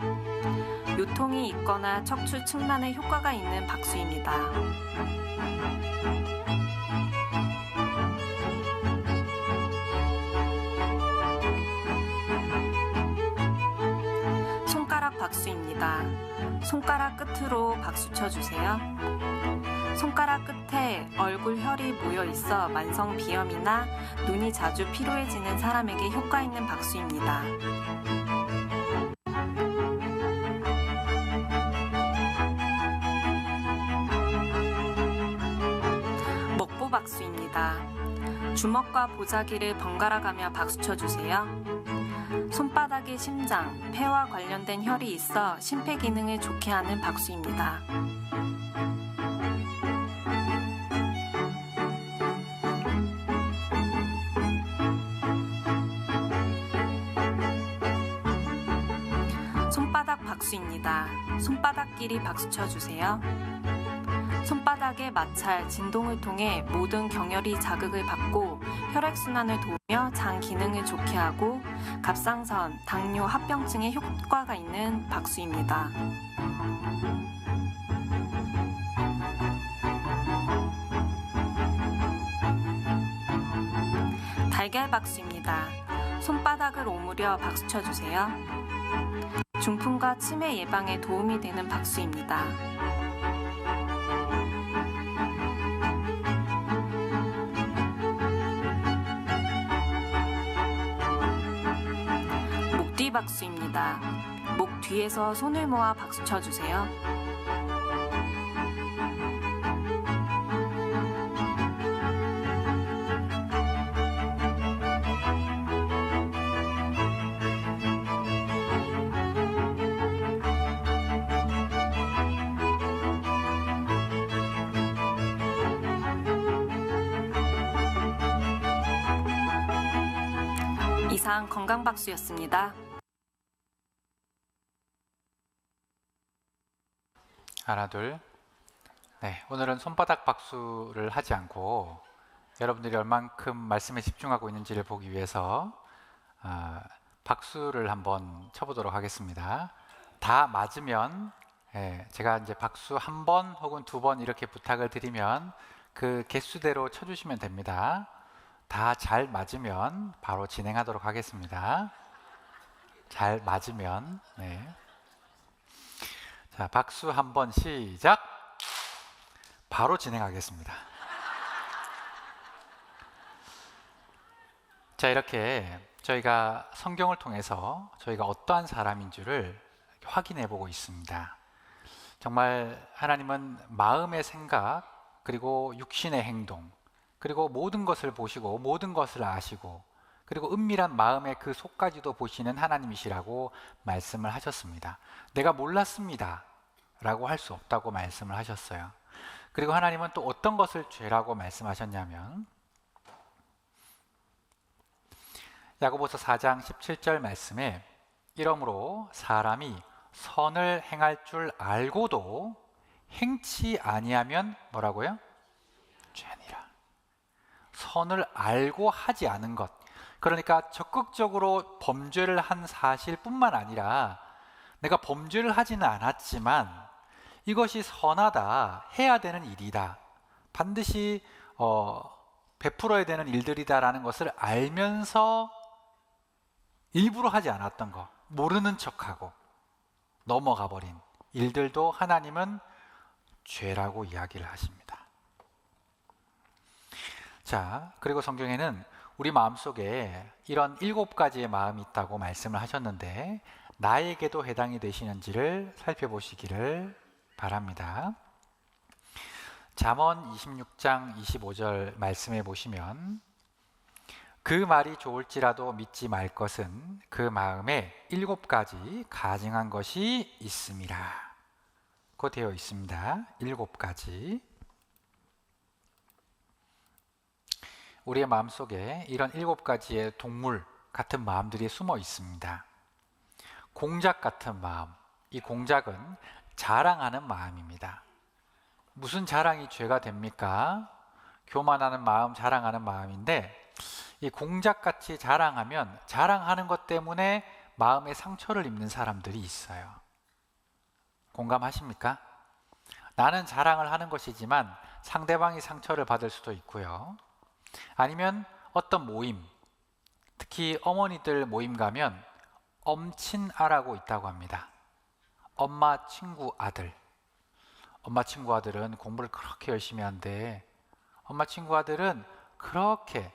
요통이 있거나 척추 측만에 효과가 있는 박수입니다. 손가락 박수입니다. 손가락 끝으로 박수 쳐주세요. 손가락 끝에 얼굴 혈이 모여 있어 만성 비염이나 눈이 자주 피로해지는 사람에게 효과 있는 박수입니다. 먹보 박수입니다. 주먹과 보자기를 번갈아 가며 박수 쳐주세요. 손바닥에 심장, 폐와 관련된 혈이 있어 심폐 기능을 좋게 하는 박수입니다. 손바닥 박수입니다. 손바닥끼리 박수 쳐주세요. 손바닥의 마찰, 진동을 통해 모든 경혈이 자극을 받고 혈액순환을 도우며 장 기능을 좋게 하고 갑상선, 당뇨, 합병증에 효과가 있는 박수입니다. 달걀 박수입니다. 손바닥을 오므려 박수 쳐주세요. 중풍과 치매 예방에 도움이 되는 박수입니다. 목뒤 박수입니다. 목 뒤에서 손을 모아 박수 쳐주세요. 이상 건강박수였습니다. 하나, 둘. 네, 오늘은 손바닥 박수를 하지 않고 여러분들이 얼만큼 말씀에 집중하고 있는지를 보기 위해서 박수를 한번 쳐보도록 하겠습니다. 다 맞으면 제가 이제 박수 한 번 혹은 두 번 이렇게 부탁을 드리면 그 개수대로 쳐주시면 됩니다. 다 잘 맞으면 바로 진행하도록 하겠습니다. 잘 맞으면 자, 박수 한 번 시작. 바로 진행하겠습니다. 자, 이렇게 저희가 성경을 통해서 저희가 어떠한 사람인 줄을 확인해 보고 있습니다. 정말 하나님은 마음의 생각 그리고 육신의 행동 그리고 모든 것을 보시고 모든 것을 아시고 그리고 은밀한 마음의 그 속까지도 보시는 하나님이시라고 말씀을 하셨습니다. 내가 몰랐습니다 라고 할 수 없다고 말씀을 하셨어요. 그리고 하나님은 또 어떤 것을 죄라고 말씀하셨냐면 야고보서 4장 17절 말씀에 이러므로 사람이 선을 행할 줄 알고도 행치 아니하면 뭐라고요? 죄니라. 선을 알고 하지 않은 것, 그러니까 적극적으로 범죄를 한 사실뿐만 아니라 내가 범죄를 하지는 않았지만 이것이 선하다, 해야 되는 일이다, 반드시 베풀어야 되는 일들이다라는 것을 알면서 일부러 하지 않았던 것, 모르는 척하고 넘어가 버린 일들도 하나님은 죄라고 이야기를 하십니다. 자, 그리고 성경에는 우리 마음속에 이런 7가지의 마음이 있다고 말씀을 하셨는데 나에게도 해당이 되시는지를 살펴보시기를 바랍니다. 잠언 26장 25절 말씀해 보시면 그 말이 좋을지라도 믿지 말 것은 그 마음에 7가지 가증한 것이 있음이라. 그 되어 있습니다. 7가지. 우리의 마음속에 이런 7가지의 동물 같은 마음들이 숨어 있습니다. 공작 같은 마음, 이 공작은 자랑하는 마음입니다. 무슨 자랑이 죄가 됩니까? 교만하는 마음, 자랑하는 마음인데 이 공작같이 자랑하면 자랑하는 것 때문에 마음에 상처를 입는 사람들이 있어요. 공감하십니까? 나는 자랑을 하는 것이지만 상대방이 상처를 받을 수도 있고요. 아니면 어떤 모임, 특히 어머니들 모임 가면 엄친아라고 있다고 합니다. 엄마 친구 아들. 엄마 친구 아들은 공부를 그렇게 열심히 한대. 엄마 친구 아들은 그렇게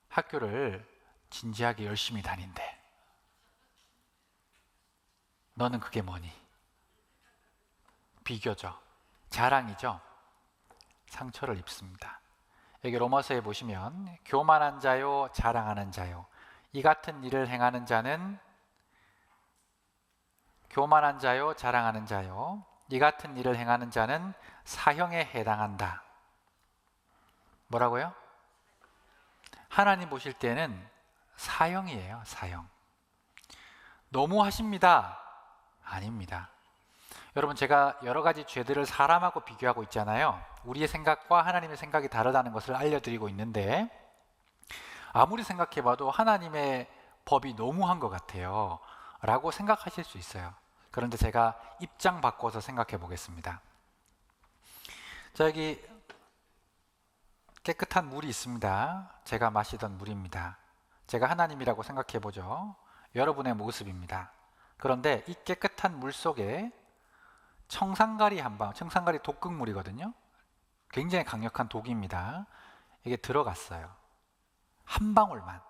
학교를 진지하게 열심히 다닌대. 너는 그게 뭐니? 비교죠. 자랑이죠. 상처를 입습니다. 여기 로마서에 보시면 교만한 자요 자랑하는 자요 이 같은 일을 행하는 자는 교만한 자요 자랑하는 자요 이 같은 일을 행하는 자는 사형에 해당한다. 뭐라고요? 하나님 보실 때는 사형이에요. 사형. 너무 하십니다. 아닙니다. 여러분, 제가 여러 가지 죄들을 사람하고 비교하고 있잖아요. 우리의 생각과 하나님의 생각이 다르다는 것을 알려드리고 있는데 아무리 생각해봐도 하나님의 법이 너무한 것 같아요 라고 생각하실 수 있어요. 그런데 제가 입장 바꿔서 생각해 보겠습니다. 자, 여기 깨끗한 물이 있습니다. 제가 마시던 물입니다. 제가 하나님이라고 생각해 보죠. 여러분의 모습입니다. 그런데 이 깨끗한 물 속에 청산가리 한 방, 청산가리 독극물이거든요. 굉장히 강력한 독입니다. 이게 들어갔어요. 한 방울만,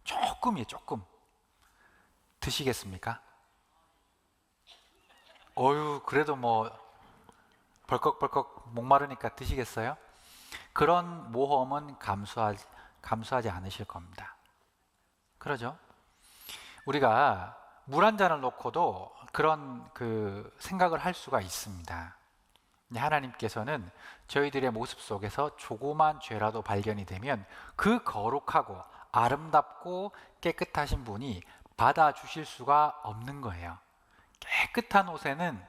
조금이에요. 조금. 드시겠습니까? 그래도 뭐 벌컥벌컥 목마르니까 드시겠어요? 그런 모험은 감수하지 않으실 겁니다. 그러죠? 우리가 물 한 잔을 놓고도 그런 생각을 할 수가 있습니다. 하나님께서는 저희들의 모습 속에서 조그만 죄라도 발견이 되면 그 거룩하고 아름답고 깨끗하신 분이 받아주실 수가 없는 거예요. 깨끗한 옷에는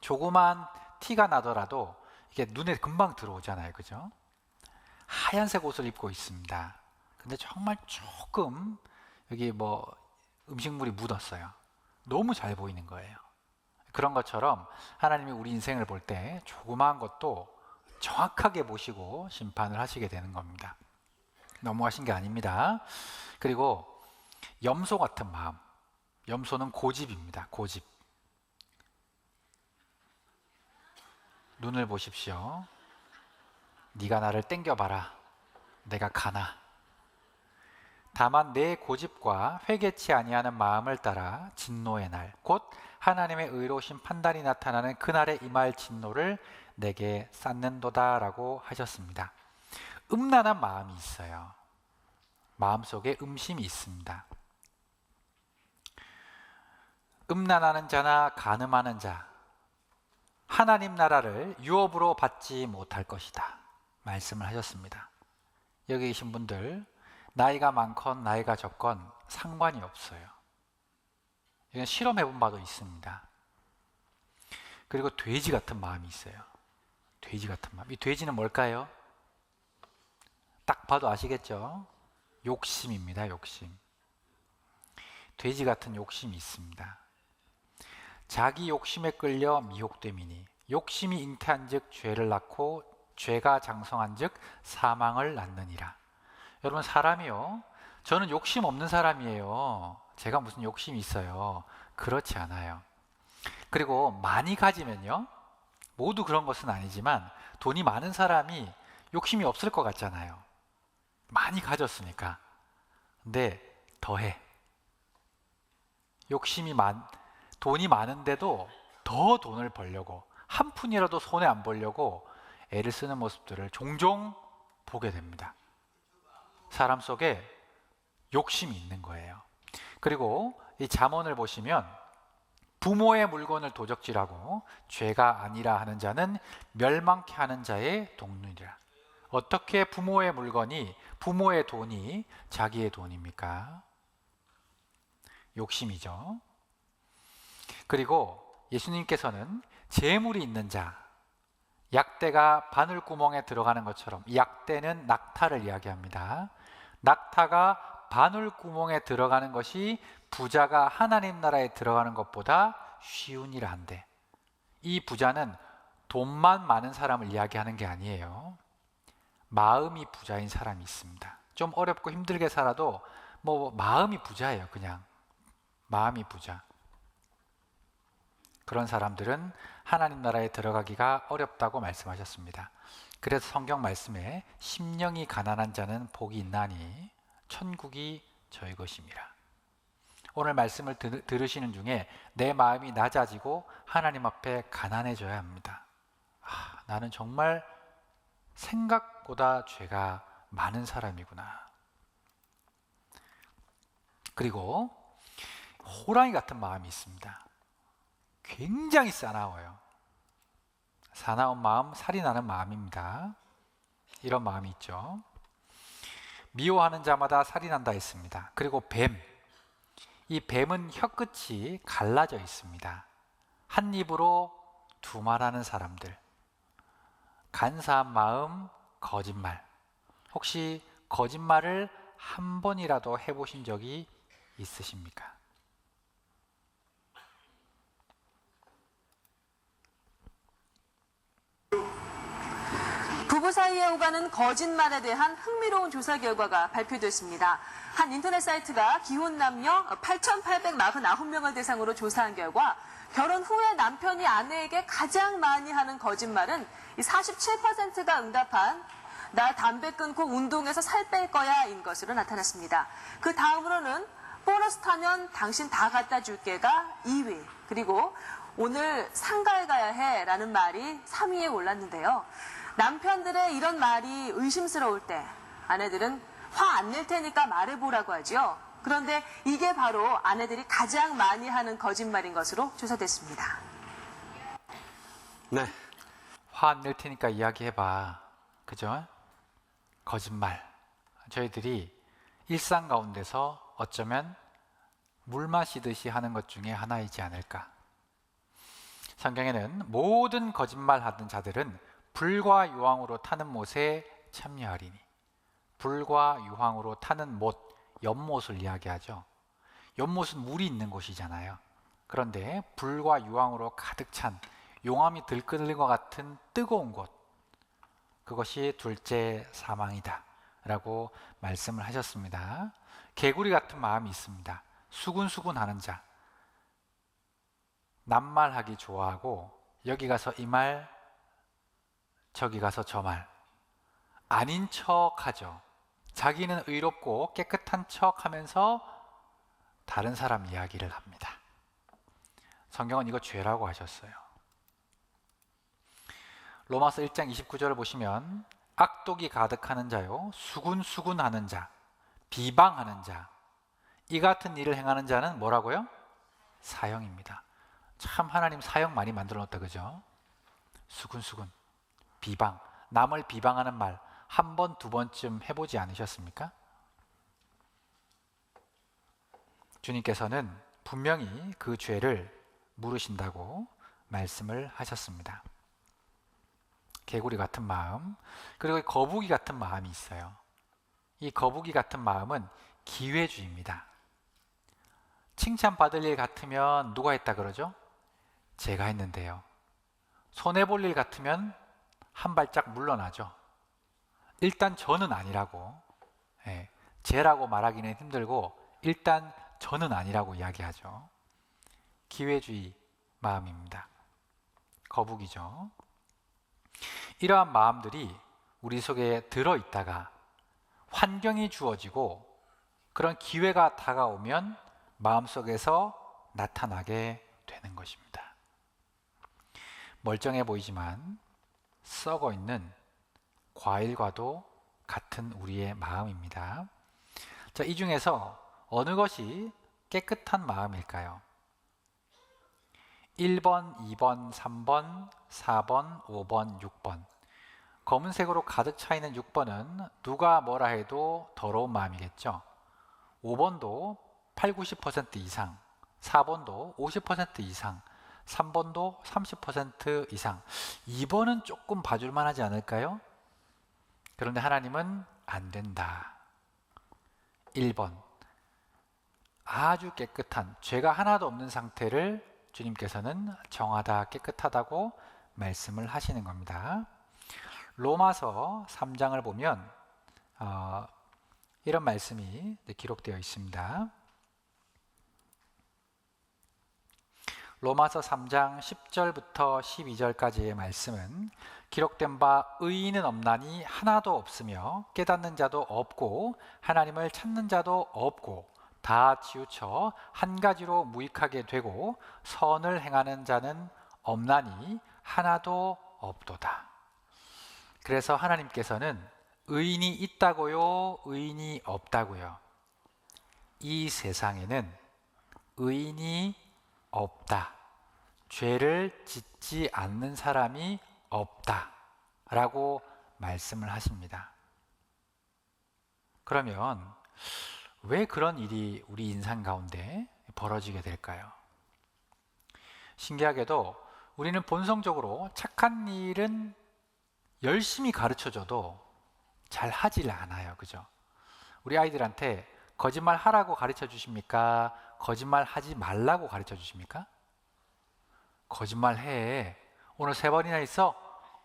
조그만 티가 나더라도 이게 눈에 금방 들어오잖아요. 그죠? 하얀색 옷을 입고 있습니다. 근데 정말 조금 여기 뭐 음식물이 묻었어요. 너무 잘 보이는 거예요. 그런 것처럼 하나님이 우리 인생을 볼 때 조그마한 것도 정확하게 보시고 심판을 하시게 되는 겁니다. 너무하신 게 아닙니다. 그리고 염소 같은 마음. 염소는 고집입니다. 고집. 눈을 보십시오. 네가 나를 땡겨봐라. 내가 가나. 다만 내 고집과 회개치 아니하는 마음을 따라 진노의 날, 곧 하나님의 의로우신 판단이 나타나는 그날에 임할 진노를 내게 쌓는도다 라고 하셨습니다. 음란한 마음이 있어요. 마음속에 음심이 있습니다. 음란하는 자나 간음하는 자, 하나님 나라를 유업으로 받지 못할 것이다 말씀을 하셨습니다. 여기 계신 분들 나이가 많건 나이가 적건 상관이 없어요. 이건 실험해본 바도 있습니다. 그리고 돼지 같은 마음이 있어요. 돼지 같은 마음. 이 돼지는 뭘까요? 딱 봐도 아시겠죠? 욕심입니다. 욕심. 돼지 같은 욕심이 있습니다. 자기 욕심에 끌려 미혹됨이니 욕심이 잉태한 즉 죄를 낳고 죄가 장성한 즉 사망을 낳느니라. 여러분, 사람이요, 저는 욕심 없는 사람이에요. 제가 무슨 욕심이 있어요? 그렇지 않아요. 그리고 많이 가지면요, 모두 그런 것은 아니지만 돈이 많은 사람이 욕심이 없을 것 같잖아요. 많이 가졌으니까. 근데 더해. 돈이 많은데도 더 돈을 벌려고, 한 푼이라도 손에 안 벌려고 애를 쓰는 모습들을 종종 보게 됩니다. 사람 속에 욕심이 있는 거예요. 그리고 이 잠언을 보시면 부모의 물건을 도적질하고 죄가 아니라 하는 자는 멸망케 하는 자의 동물이라. 어떻게 부모의 물건이, 부모의 돈이 자기의 돈입니까? 욕심이죠. 그리고 예수님께서는 재물이 있는 자, 약대가 바늘구멍에 들어가는 것처럼, 약대는 낙타를 이야기합니다. 낙타가 바늘구멍에 들어가는 것이 부자가 하나님 나라에 들어가는 것보다 쉬운 일 한데, 이 부자는 돈만 많은 사람을 이야기하는 게 아니에요. 마음이 부자인 사람이 있습니다. 좀 어렵고 힘들게 살아도 마음이 부자예요. 그냥 마음이 부자. 그런 사람들은 하나님 나라에 들어가기가 어렵다고 말씀하셨습니다. 그래서 성경 말씀에 심령이 가난한 자는 복이 있나니 천국이 저희 것임이라. 오늘 말씀을 들으시는 중에 내 마음이 낮아지고 하나님 앞에 가난해져야 합니다. 나는 정말 생각보다 죄가 많은 사람이구나. 그리고 호랑이 같은 마음이 있습니다. 굉장히 사나워요. 사나운 마음, 살이 나는 마음입니다. 이런 마음이 있죠. 미워하는 자마다 살이 난다 했습니다. 그리고 뱀, 이 뱀은 혀끝이 갈라져 있습니다. 한 입으로 두 말하는 사람들. 간사한 마음, 거짓말. 혹시 거짓말을 한 번이라도 해보신 적이 있으십니까? 부부 사이에 오가는 거짓말에 대한 흥미로운 조사 결과가 발표됐습니다. 한 인터넷 사이트가 기혼 남녀 8,849명을 대상으로 조사한 결과 결혼 후에 남편이 아내에게 가장 많이 하는 거짓말은 47%가 응답한 나 담배 끊고 운동해서 살 뺄 거야 인 것으로 나타났습니다. 그 다음으로는 보너스 타면 당신 다 갖다 줄게가 2위, 그리고 오늘 상가에 가야 해 라는 말이 3위에 올랐는데요. 남편들의 이런 말이 의심스러울 때 아내들은 화 안 낼 테니까 말해보라고 하죠. 그런데 이게 바로 아내들이 가장 많이 하는 거짓말인 것으로 조사됐습니다. 네. 화 안 낼 테니까 이야기해봐. 그죠? 거짓말. 저희들이 일상 가운데서 어쩌면 물 마시듯이 하는 것 중에 하나이지 않을까. 성경에는 모든 거짓말 하던 자들은 불과 유황으로 타는 못에 참여하리니. 불과 유황으로 타는 못, 연못을 이야기하죠. 연못은 물이 있는 곳이잖아요. 그런데 불과 유황으로 가득 찬 용암이 들끓는 것 같은 뜨거운 곳, 그것이 둘째 사망이다 라고 말씀을 하셨습니다. 개구리 같은 마음이 있습니다. 수군수군하는 자, 낱말하기 좋아하고 여기 가서 이 말, 저기 가서 저 말, 아닌 척하죠. 자기는 의롭고 깨끗한 척하면서 다른 사람 이야기를 합니다. 성경은 이거 죄라고 하셨어요. 로마서 1장 29절을 보시면 악독이 가득하는 자요, 수군수군하는 자, 비방하는 자, 이 같은 일을 행하는 자는 뭐라고요? 사형입니다. 참 하나님 사형 많이 만들어 놓았다, 그죠? 수군수군, 비방, 남을 비방하는 말 한 번, 두 번쯤 해보지 않으셨습니까? 주님께서는 분명히 그 죄를 물으신다고 말씀을 하셨습니다. 개구리 같은 마음, 그리고 거북이 같은 마음이 있어요. 이 거북이 같은 마음은 기회주의입니다. 칭찬받을 일 같으면 누가 했다 그러죠? 제가 했는데요. 손해볼 일 같으면 한 발짝 물러나죠. 일단 저는 아니라고, 쟤라고 말하기는 힘들고 일단 저는 아니라고 이야기하죠. 기회주의 마음입니다. 거북이죠. 이러한 마음들이 우리 속에 들어있다가 환경이 주어지고 그런 기회가 다가오면 마음속에서 나타나게 되는 것입니다. 멀쩡해 보이지만 썩어 있는 과일과도 같은 우리의 마음입니다. 자, 이 중에서 어느 것이 깨끗한 마음일까요? 1번, 2번, 3번, 4번, 5번, 6번. 검은색으로 가득 차 있는 6번은 누가 뭐라 해도 더러운 마음이겠죠. 5번도 8, 90% 이상, 4번도 50% 이상, 3번도 30% 이상. 2번은 조금 봐줄만 하지 않을까요? 그런데 하나님은 안 된다. 1번, 아주 깨끗한, 죄가 하나도 없는 상태를 주님께서는 정하다, 깨끗하다고 말씀을 하시는 겁니다. 로마서 3장을 보면 이런 말씀이 기록되어 있습니다. 로마서 3장 10절부터 12절까지의 말씀은 기록된 바 의인은 없나니 하나도 없으며 깨닫는 자도 없고 하나님을 찾는 자도 없고 다 치우쳐 한 가지로 무익하게 되고 선을 행하는 자는 없나니 하나도 없도다. 그래서 하나님께서는 의인이 있다고요, 의인이 없다고요. 이 세상에는 의인이 없다. 죄를 짓지 않는 사람이 없다. 라고 말씀을 하십니다. 그러면 왜 그런 일이 우리 인생 가운데 벌어지게 될까요? 신기하게도 우리는 본성적으로 착한 일은 열심히 가르쳐줘도 잘 하질 않아요. 그죠? 우리 아이들한테 거짓말 하라고 가르쳐 주십니까? 거짓말 하지 말라고 가르쳐 주십니까? 거짓말 해. 오늘 3번이나 했어?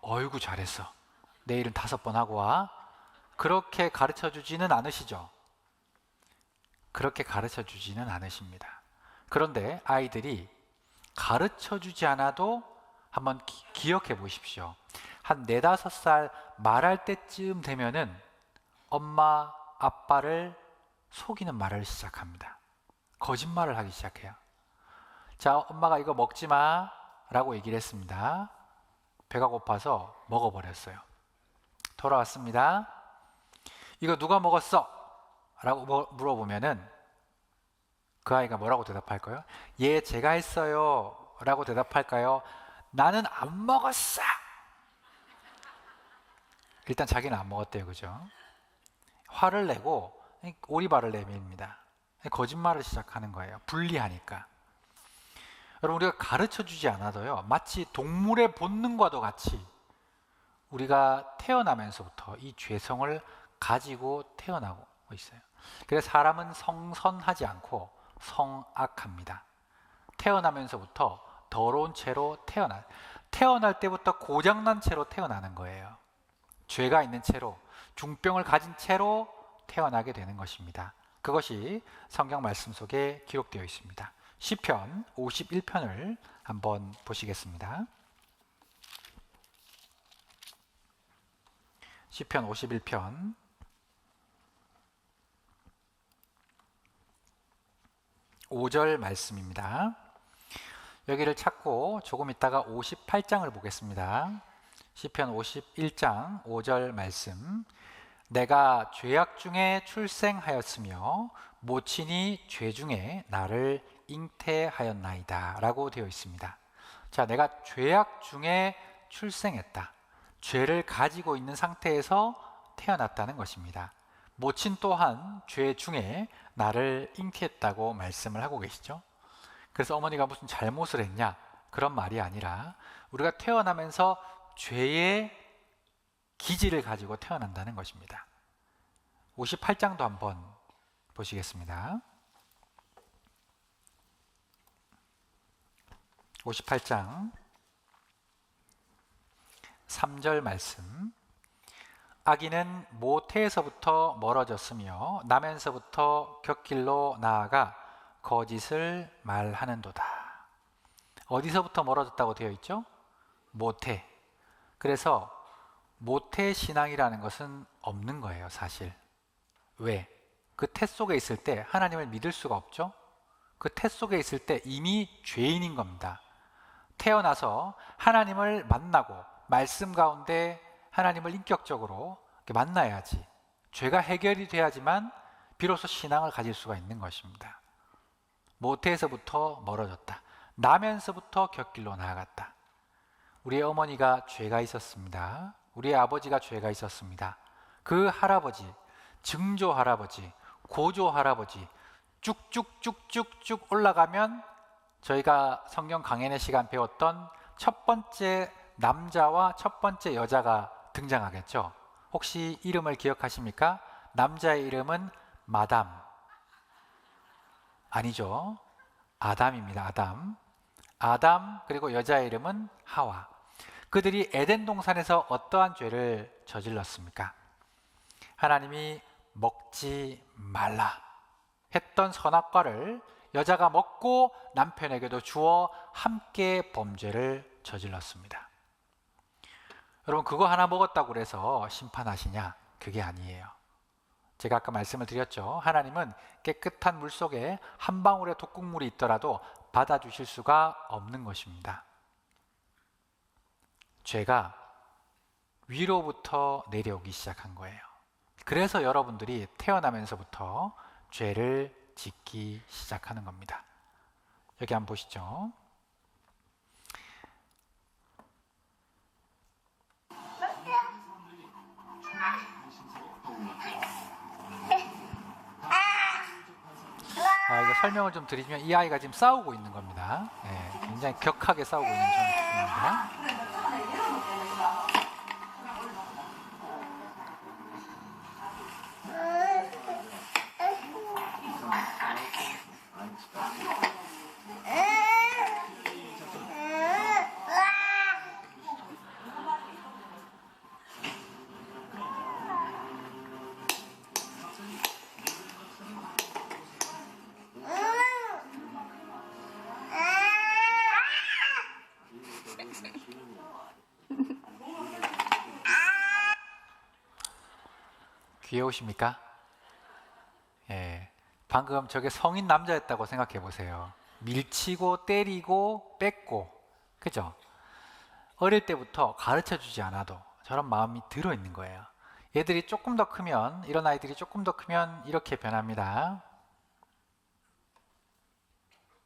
어이구 잘했어. 내일은 5번 하고 와. 그렇게 가르쳐 주지는 않으시죠? 그렇게 가르쳐 주지는 않으십니다. 그런데 아이들이 가르쳐 주지 않아도 한번 기억해 보십시오. 한 4, 5살 말할 때쯤 되면은 엄마, 아빠를 속이는 말을 시작합니다. 거짓말을 하기 시작해요. 자, 엄마가 이거 먹지 마 라고 얘기를 했습니다. 배가 고파서 먹어버렸어요. 돌아왔습니다. 이거 누가 먹었어? 라고 물어보면은 그 아이가 뭐라고 대답할까요? 예, 제가 했어요 라고 대답할까요? 나는 안 먹었어. 일단 자기는 안 먹었대요. 그죠? 화를 내고 오리발을 내밉니다. 거짓말을 시작하는 거예요. 불리하니까. 여러분, 우리가 가르쳐 주지 않아도요, 마치 동물의 본능과도 같이 우리가 태어나면서부터 이 죄성을 가지고 태어나고 있어요. 그래서 사람은 성선하지 않고 성악합니다. 태어나면서부터 더러운 채로 태어날 때부터 고장난 채로 태어나는 거예요. 죄가 있는 채로, 중병을 가진 채로 태어나게 되는 것입니다. 그것이 성경 말씀 속에 기록되어 있습니다. 시편 51편을 한번 보시겠습니다. 시편 51편 5절 말씀입니다. 여기를 찾고 조금 있다가 58장을 보겠습니다. 시편 51장 5절 말씀. 내가 죄악 중에 출생하였으며 모친이 죄 중에 나를 잉태하였나이다 라고 되어 있습니다. 자, 내가 죄악 중에 출생했다. 죄를 가지고 있는 상태에서 태어났다는 것입니다. 모친 또한 죄 중에 나를 잉태했다고 말씀을 하고 계시죠. 그래서 어머니가 무슨 잘못을 했냐, 그런 말이 아니라 우리가 태어나면서 죄의 기질을 가지고 태어난다는 것입니다. 58장도 한번 보시겠습니다. 58장 3절 말씀. 아기는 모태에서부터 멀어졌으며 나면서부터 곁길로 나아가 거짓을 말하는도다. 어디서부터 멀어졌다고 되어 있죠? 모태. 그래서 모태 신앙이라는 것은 없는 거예요, 사실. 왜? 그 태 속에 있을 때 하나님을 믿을 수가 없죠. 그 태 속에 있을 때 이미 죄인인 겁니다. 태어나서 하나님을 만나고 말씀 가운데 하나님을 인격적으로 만나야지, 죄가 해결이 돼야지만 비로소 신앙을 가질 수가 있는 것입니다. 모태에서부터 멀어졌다. 나면서부터 곁길로 나아갔다. 우리의 어머니가 죄가 있었습니다. 우리의 아버지가 죄가 있었습니다. 그 할아버지, 증조 할아버지, 고조 할아버지 쭉쭉쭉쭉쭉 올라가면 저희가 성경 강연의 시간 배웠던 첫 번째 남자와 첫 번째 여자가 등장하겠죠. 혹시 이름을 기억하십니까? 남자의 이름은 마담. 아니죠. 아담입니다. 아담. 아담, 그리고 여자의 이름은 하와. 그들이 에덴 동산에서 어떠한 죄를 저질렀습니까? 하나님이 먹지 말라 했던 선악과를 여자가 먹고 남편에게도 주어 함께 범죄를 저질렀습니다. 여러분, 그거 하나 먹었다고 해서 심판하시냐? 그게 아니에요. 제가 아까 말씀을 드렸죠. 하나님은 깨끗한 물 속에 한 방울의 독국물이 있더라도 받아주실 수가 없는 것입니다. 죄가 위로부터 내려오기 시작한 거예요. 그래서 여러분들이 태어나면서부터 죄를 짓기 시작하는 겁니다. 여기 한번 보시죠. 이거 설명을 좀 드리면 이 아이가 지금 싸우고 있는 겁니다. 굉장히 격하게 싸우고 있는 중입니다. 귀여우십니까? 방금 저게 성인 남자였다고 생각해 보세요. 밀치고 때리고 뺏고, 그죠? 어릴 때부터 가르쳐 주지 않아도 저런 마음이 들어있는 거예요. 얘들이 조금 더 크면, 이런 아이들이 조금 더 크면 이렇게 변합니다.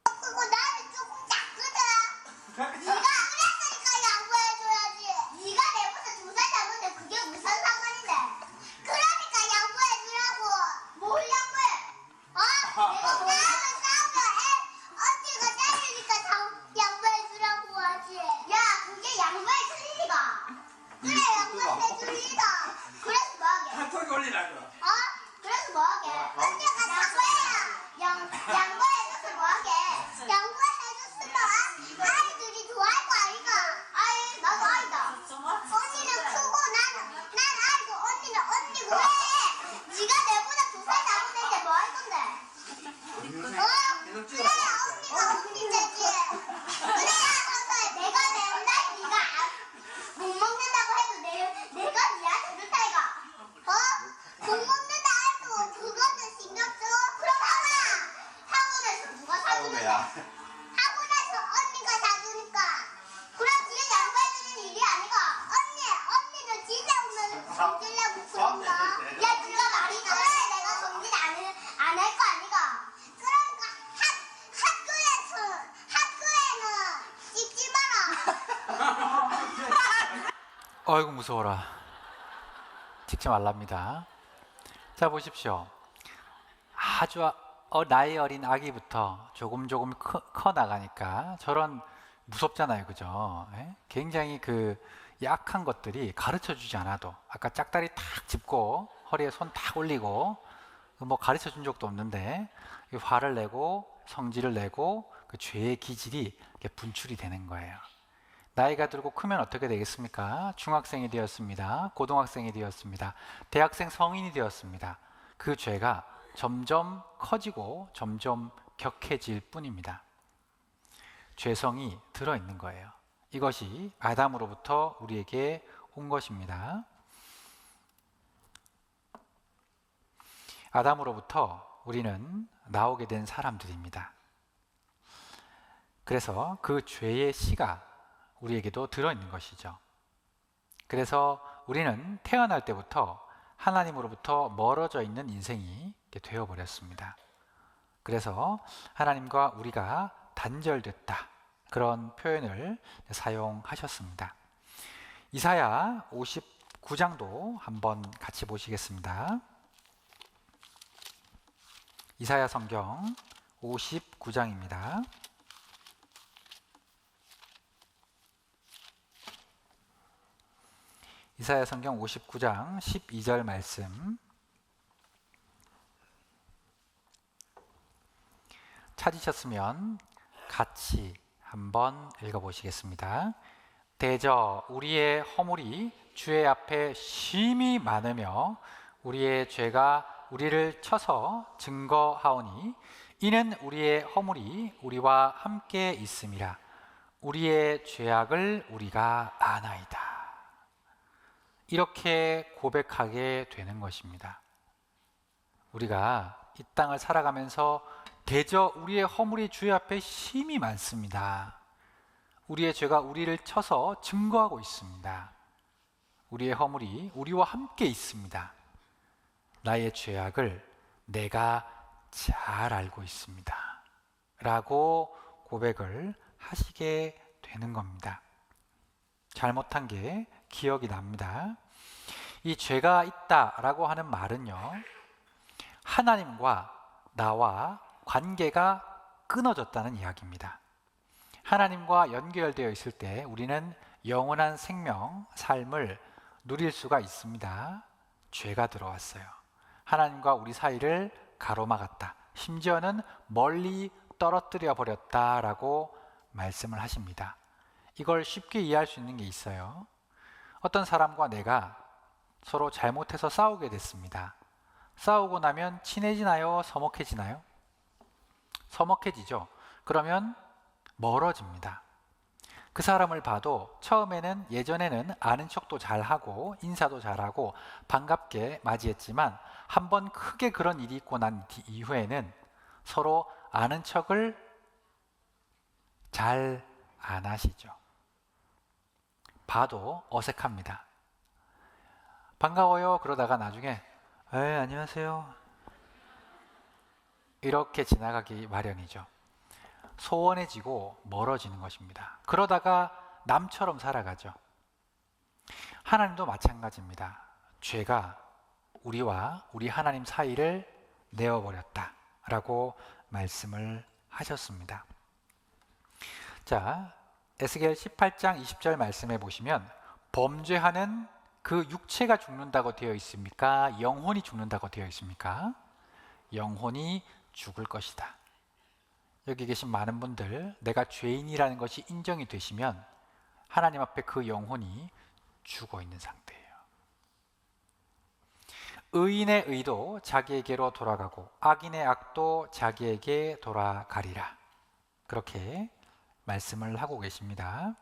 그거 나는 조금 작거든. 네가 어렸으니까 양보해줘야지. 네가 내보다 2살 작은데 그게 무슨 상관인데. 그러니까 양보해주라고. 뭘 양보해? 내가 나랑 싸우면 언니가 때리니까 양보해주라고 하지. 야, 그게 양보해줄 일이가. 그래, 양보해줄 일이다. 그래서 뭐하게? 한턱이 올리라고. 그래서 뭐하게? 언니가 양보해줘서 뭐하게? 양보해줬으면 아이들이 좋아할 거 아이가? 나도 아이다. 언니는 크고 난 아이고, 언니는 언니고. 왜? 네가 내보다 2살 작은데 뭐 할 건데? 그래야 언니가 언니 되지. 그래야 가서 내가 맨날 네가 못 먹는다고 해도 내가 니한테 그렇다 이가. 못 먹는다 해도 그거는 신경 써. 그럼 학원에서 누가 사주는데? 학원에서 언니가 사주니까. 그럼 뒤에 양보해주는 일이 아니고. 언니는 집에 오면 성질내고 그런가? 야, 네가 말이 그래. 내가 성질 안 할 거 아니가? 그러니까 학교에는 씹지 마라. 어이구 무서워라. 찍지 말랍니다. 자, 보십시오. 아주 나이 어린 아기부터 조금 커 나가니까 저런 무섭잖아요, 그죠? 굉장히 그 약한 것들이 가르쳐 주지 않아도, 아까 짝다리 탁 짚고 허리에 손 탁 올리고 뭐 가르쳐 준 적도 없는데 화를 내고 성질을 내고 그 죄의 기질이 이렇게 분출이 되는 거예요. 나이가 들고 크면 어떻게 되겠습니까? 중학생이 되었습니다. 고등학생이 되었습니다. 대학생, 성인이 되었습니다. 그 죄가 점점 커지고 점점 격해질 뿐입니다. 죄성이 들어있는 거예요. 이것이 아담으로부터 우리에게 온 것입니다. 아담으로부터 우리는 나오게 된 사람들입니다. 그래서 그 죄의 씨가 우리에게도 들어있는 것이죠. 그래서 우리는 태어날 때부터 하나님으로부터 멀어져 있는 인생이 되어버렸습니다. 그래서 하나님과 우리가 단절됐다, 그런 표현을 사용하셨습니다. 이사야 59장도 한번 같이 보시겠습니다. 이사야 성경 59장입니다. 이사야 성경 59장 12절 말씀 찾으셨으면 같이 한번 읽어보시겠습니다. 대저 우리의 허물이 주의 앞에 심히 많으며 우리의 죄가 우리를 쳐서 증거하오니 이는 우리의 허물이 우리와 함께 있음이라. 우리의 죄악을 우리가 아나이다. 이렇게 고백하게 되는 것입니다. 우리가 이 땅을 살아가면서 대저 우리의 허물이 주의 앞에 심히 많습니다. 우리의 죄가 우리를 쳐서 증거하고 있습니다. 우리의 허물이 우리와 함께 있습니다. 나의 죄악을 내가 잘 알고 있습니다. 라고 고백을 하시게 되는 겁니다. 잘못한 게 기억이 납니다. 이 죄가 있다라고 하는 말은요, 하나님과 나와 관계가 끊어졌다는 이야기입니다. 하나님과 연결되어 있을 때 우리는 영원한 생명, 삶을 누릴 수가 있습니다. 죄가 들어왔어요. 하나님과 우리 사이를 가로막았다. 심지어는 멀리 떨어뜨려 버렸다라고 말씀을 하십니다. 이걸 쉽게 이해할 수 있는 게 있어요. 어떤 사람과 내가 서로 잘못해서 싸우게 됐습니다. 싸우고 나면 친해지나요? 서먹해지나요? 서먹해지죠. 그러면 멀어집니다. 그 사람을 봐도 처음에는, 예전에는 아는 척도 잘하고 인사도 잘하고 반갑게 맞이했지만 한번 크게 그런 일이 있고 난 이후에는 서로 아는 척을 잘 안 하시죠. 봐도 어색합니다. 반가워요 그러다가 나중에 안녕하세요 이렇게 지나가기 마련이죠. 소원해지고 멀어지는 것입니다. 그러다가 남처럼 살아가죠. 하나님도 마찬가지입니다. 죄가 우리와 우리 하나님 사이를 내어버렸다 라고 말씀을 하셨습니다. 자, 에스겔 18장 20절 말씀해 보시면 범죄하는 그 육체가 죽는다고 되어 있습니까? 영혼이 죽는다고 되어 있습니까? 영혼이 죽을 것이다. 여기 계신 많은 분들, 내가 죄인이라는 것이 인정이 되시면 하나님 앞에 그 영혼이 죽어 있는 상태예요. 의인의 의도 자기에게로 돌아가고 악인의 악도 자기에게 돌아가리라. 그렇게 말씀을 하고 계십니다.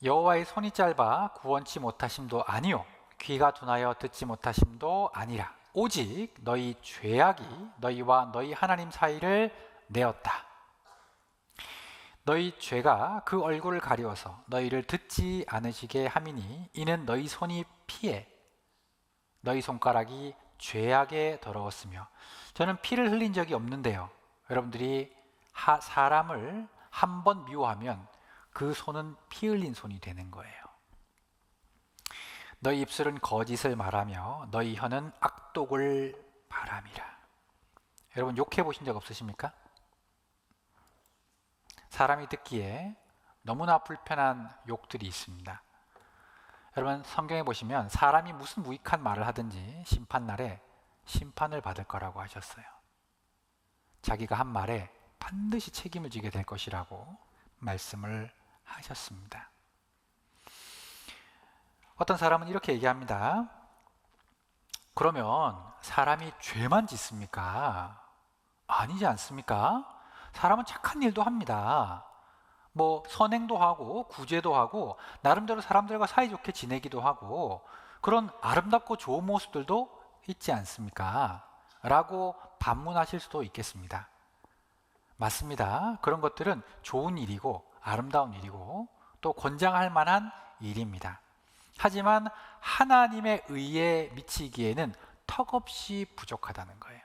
여호와의 손이 짧아 구원치 못하심도 아니요 귀가 둔하여 듣지 못하심도 아니라 오직 너희 죄악이 너희와 너희 하나님 사이를 내었다. 너희 죄가 그 얼굴을 가리워서 너희를 듣지 않으시게 함이니 이는 너희 손이 피에 너희 손가락이 죄악에 더러웠으며. 저는 피를 흘린 적이 없는데요, 여러분들이 사람을 한 번 미워하면 그 손은 피 흘린 손이 되는 거예요. 너희 입술은 거짓을 말하며 너희 혀는 악독을 바람이라. 여러분 욕해 보신 적 없으십니까? 사람이 듣기에 너무나 불편한 욕들이 있습니다. 여러분 성경에 보시면 사람이 무슨 무익한 말을 하든지 심판날에 심판을 받을 거라고 하셨어요. 자기가 한 말에 반드시 책임을 지게 될 것이라고 말씀을 하셨습니다. 어떤 사람은 이렇게 얘기합니다. 그러면 사람이 죄만 짓습니까? 아니지 않습니까? 사람은 착한 일도 합니다. 뭐 선행도 하고 구제도 하고 나름대로 사람들과 사이좋게 지내기도 하고 그런 아름답고 좋은 모습들도 있지 않습니까? 라고 반문하실 수도 있겠습니다. 맞습니다. 그런 것들은 좋은 일이고 아름다운 일이고 또 권장할 만한 일입니다. 하지만 하나님의 의에 미치기에는 턱없이 부족하다는 거예요.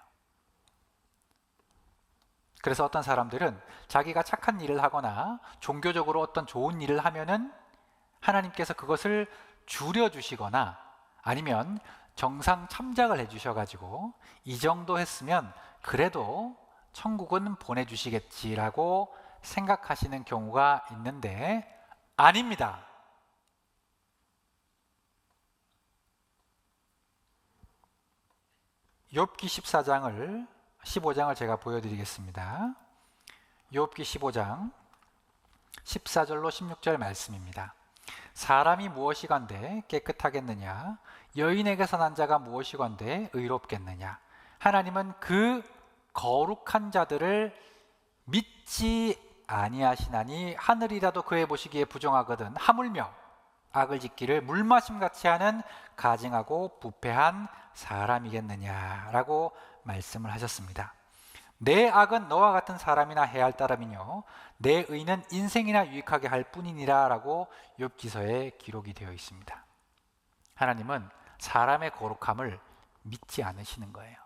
그래서 어떤 사람들은 자기가 착한 일을 하거나 종교적으로 어떤 좋은 일을 하면은 하나님께서 그것을 줄여주시거나 아니면 정상 참작을 해주셔가지고 이 정도 했으면 그래도 천국은 보내주시겠지라고 생각하시는 경우가 있는데 아닙니다. 욥기 15장을 제가 보여드리겠습니다. 욥기 15장 14절로 16절 말씀입니다. 사람이 무엇이건대 깨끗하겠느냐? 여인에게서 난 자가 무엇이건대 의롭겠느냐? 하나님은 그 거룩한 자들을 믿지 아니하시나니 하늘이라도 그의 보시기에 부정하거든 하물며 악을 짓기를 물마심같이 하는 가증하고 부패한 사람이겠느냐라고 말씀을 하셨습니다. 내 악은 너와 같은 사람이나 해할 따름이뇨 내 의는 인생이나 유익하게 할 뿐이니라 라고 욥기서에 기록이 되어 있습니다. 하나님은 사람의 거룩함을 믿지 않으시는 거예요.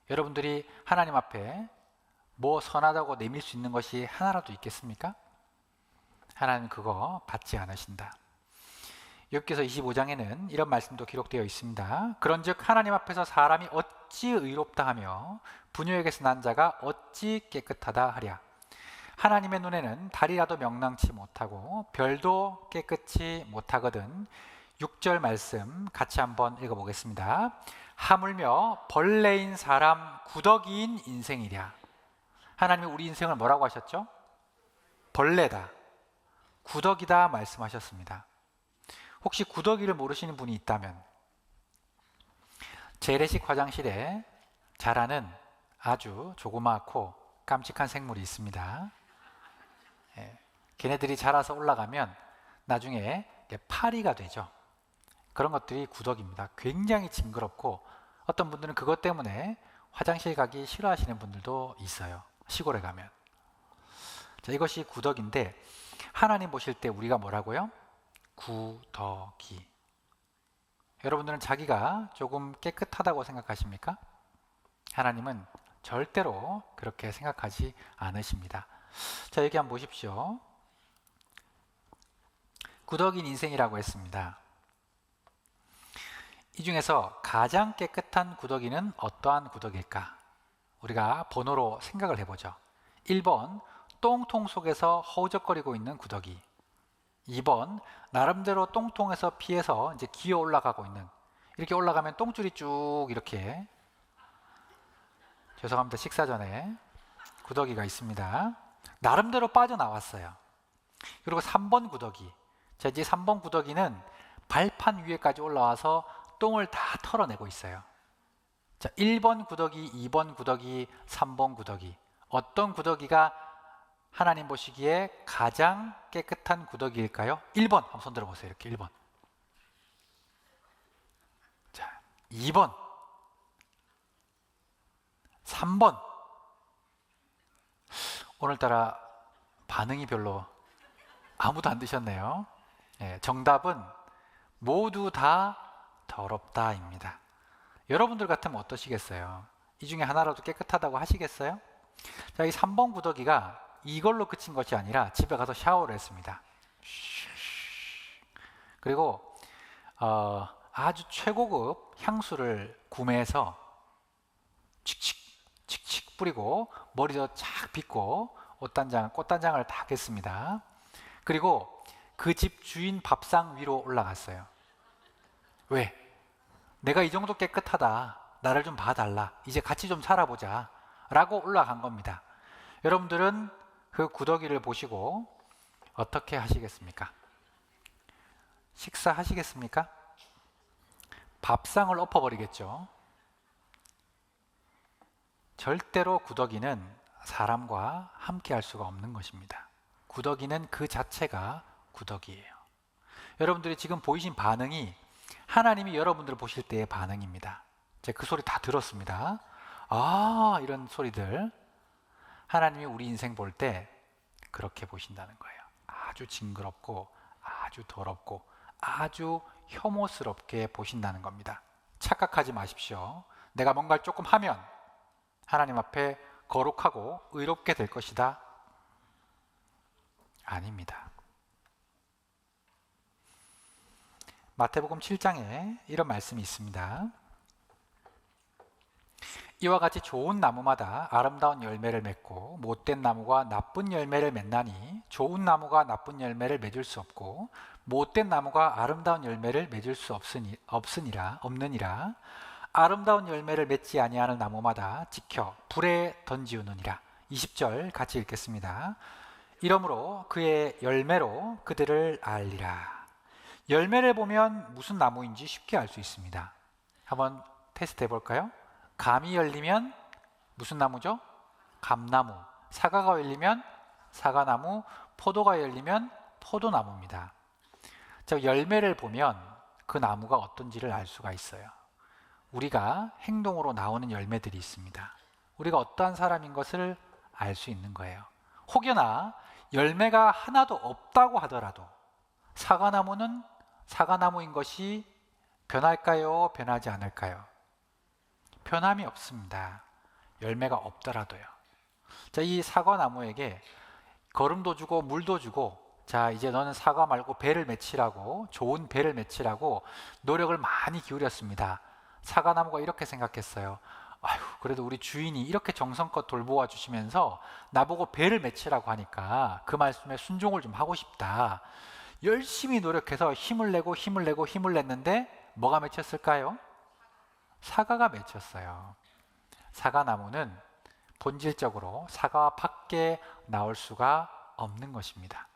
여러분들이 하나님 앞에 뭐 선하다고 내밀 수 있는 것이 하나라도 있겠습니까? 하나님은 그거 받지 않으신다. 욥기서 25장에는 이런 말씀도 기록되어 있습니다. 그런즉 하나님 앞에서 사람이 어찌 의롭다 하며 부녀에게서 난 자가 어찌 깨끗하다 하랴. 하나님의 눈에는 달이라도 명랑치 못하고 별도 깨끗이 못하거든. 6절 말씀 같이 한번 읽어보겠습니다. 하물며 벌레인 사람 구더기인 인생이랴. 하나님이 우리 인생을 뭐라고 하셨죠? 벌레다, 구더기다 말씀하셨습니다. 혹시 구더기를 모르시는 분이 있다면 재래식 화장실에 자라는 아주 조그맣고 깜찍한 생물이 있습니다. 걔네들이 자라서 올라가면 나중에 파리가 되죠. 그런 것들이 구더기입니다. 굉장히 징그럽고 어떤 분들은 그것 때문에 화장실 가기 싫어하시는 분들도 있어요. 시골에 가면. 자, 이것이 구더기인데 하나님 보실 때 우리가 뭐라고요? 구더기. 여러분들은 자기가 조금 깨끗하다고 생각하십니까? 하나님은 절대로 그렇게 생각하지 않으십니다. 자, 여기 한번 보십시오. 구더기인 인생이라고 했습니다. 이 중에서 가장 깨끗한 구더기는 어떠한 구더기일까? 우리가 번호로 생각을 해보죠. 1번, 똥통 속에서 허우적거리고 있는 구더기. 2번, 나름대로 똥통에서 피해서 이제 기어 올라가고 있는, 이렇게 올라가면 똥줄이 쭉 이렇게, 죄송합니다, 식사 전에 구더기가 있습니다. 나름대로 빠져나왔어요. 그리고 3번 구더기. 자, 이제 3번 구더기는 발판 위에까지 올라와서 똥을 다 털어내고 있어요. 자, 1번 구더기, 2번 구더기, 3번 구더기. 어떤 구더기가 하나님 보시기에 가장 깨끗한 구더기일까요? 1번. 한번 손 들어보세요. 이렇게 1번. 자, 2번. 3번. 오늘따라 반응이 별로 아무도 안 드셨네요. 정답은 모두 다 더럽다입니다. 여러분들 같으면 어떠시겠어요? 이 중에 하나라도 깨끗하다고 하시겠어요? 자, 이 3번 구더기가 이걸로 그친 것이 아니라 집에 가서 샤워를 했습니다. 그리고 아주 최고급 향수를 구매해서 칙칙 뿌리고 머리도 착 빗고 꽃단장을 딱 했습니다. 그리고 그 집 주인 밥상 위로 올라갔어요. 왜? 내가 이 정도 깨끗하다, 나를 좀 봐달라, 이제 같이 좀 살아보자 라고 올라간 겁니다. 여러분들은 그 구더기를 보시고 어떻게 하시겠습니까? 식사하시겠습니까? 밥상을 엎어버리겠죠. 절대로 구더기는 사람과 함께 할 수가 없는 것입니다. 구더기는 그 자체가 구더기예요. 여러분들이 지금 보이신 반응이 하나님이 여러분들을 보실 때의 반응입니다. 제가 그 소리 다 들었습니다. 아, 이런 소리들. 하나님이 우리 인생 볼 때 그렇게 보신다는 거예요. 아주 징그럽고 아주 더럽고 아주 혐오스럽게 보신다는 겁니다. 착각하지 마십시오. 내가 뭔가를 조금 하면 하나님 앞에 거룩하고 의롭게 될 것이다. 아닙니다. 마태복음 7장에 이런 말씀이 있습니다. 이와 같이 좋은 나무마다 아름다운 열매를 맺고 못된 나무가 나쁜 열매를 맺나니 좋은 나무가 나쁜 열매를 맺을 수 없고 못된 나무가 아름다운 열매를 맺을 수 없느니라. 아름다운 열매를 맺지 아니하는 나무마다 지켜 불에 던지우느니라. 20절 같이 읽겠습니다. 이러므로 그의 열매로 그들을 알리라. 열매를 보면 무슨 나무인지 쉽게 알 수 있습니다. 한번 테스트 해볼까요? 감이 열리면 무슨 나무죠? 감나무. 사과가 열리면 사과나무. 포도가 열리면 포도나무입니다. 자, 열매를 보면 그 나무가 어떤지를 알 수가 있어요. 우리가 행동으로 나오는 열매들이 있습니다. 우리가 어떠한 사람인 것을 알 수 있는 거예요. 혹여나 열매가 하나도 없다고 하더라도 사과나무는 사과나무인 것이 변할까요? 변하지 않을까요? 변함이 없습니다. 열매가 없더라도요. 자, 이 사과나무에게 거름도 주고 물도 주고, 자, 이제 너는 사과 말고 배를 맺히라고, 좋은 배를 맺히라고 노력을 많이 기울였습니다. 사과나무가 이렇게 생각했어요. 아휴, 그래도 우리 주인이 이렇게 정성껏 돌보아 주시면서 나보고 배를 맺히라고 하니까 그 말씀에 순종을 좀 하고 싶다. 열심히 노력해서 힘을 냈는데 뭐가 맺혔을까요? 사과가 맺혔어요. 사과나무는 본질적으로 사과 밖에 나올 수가 없는 것입니다.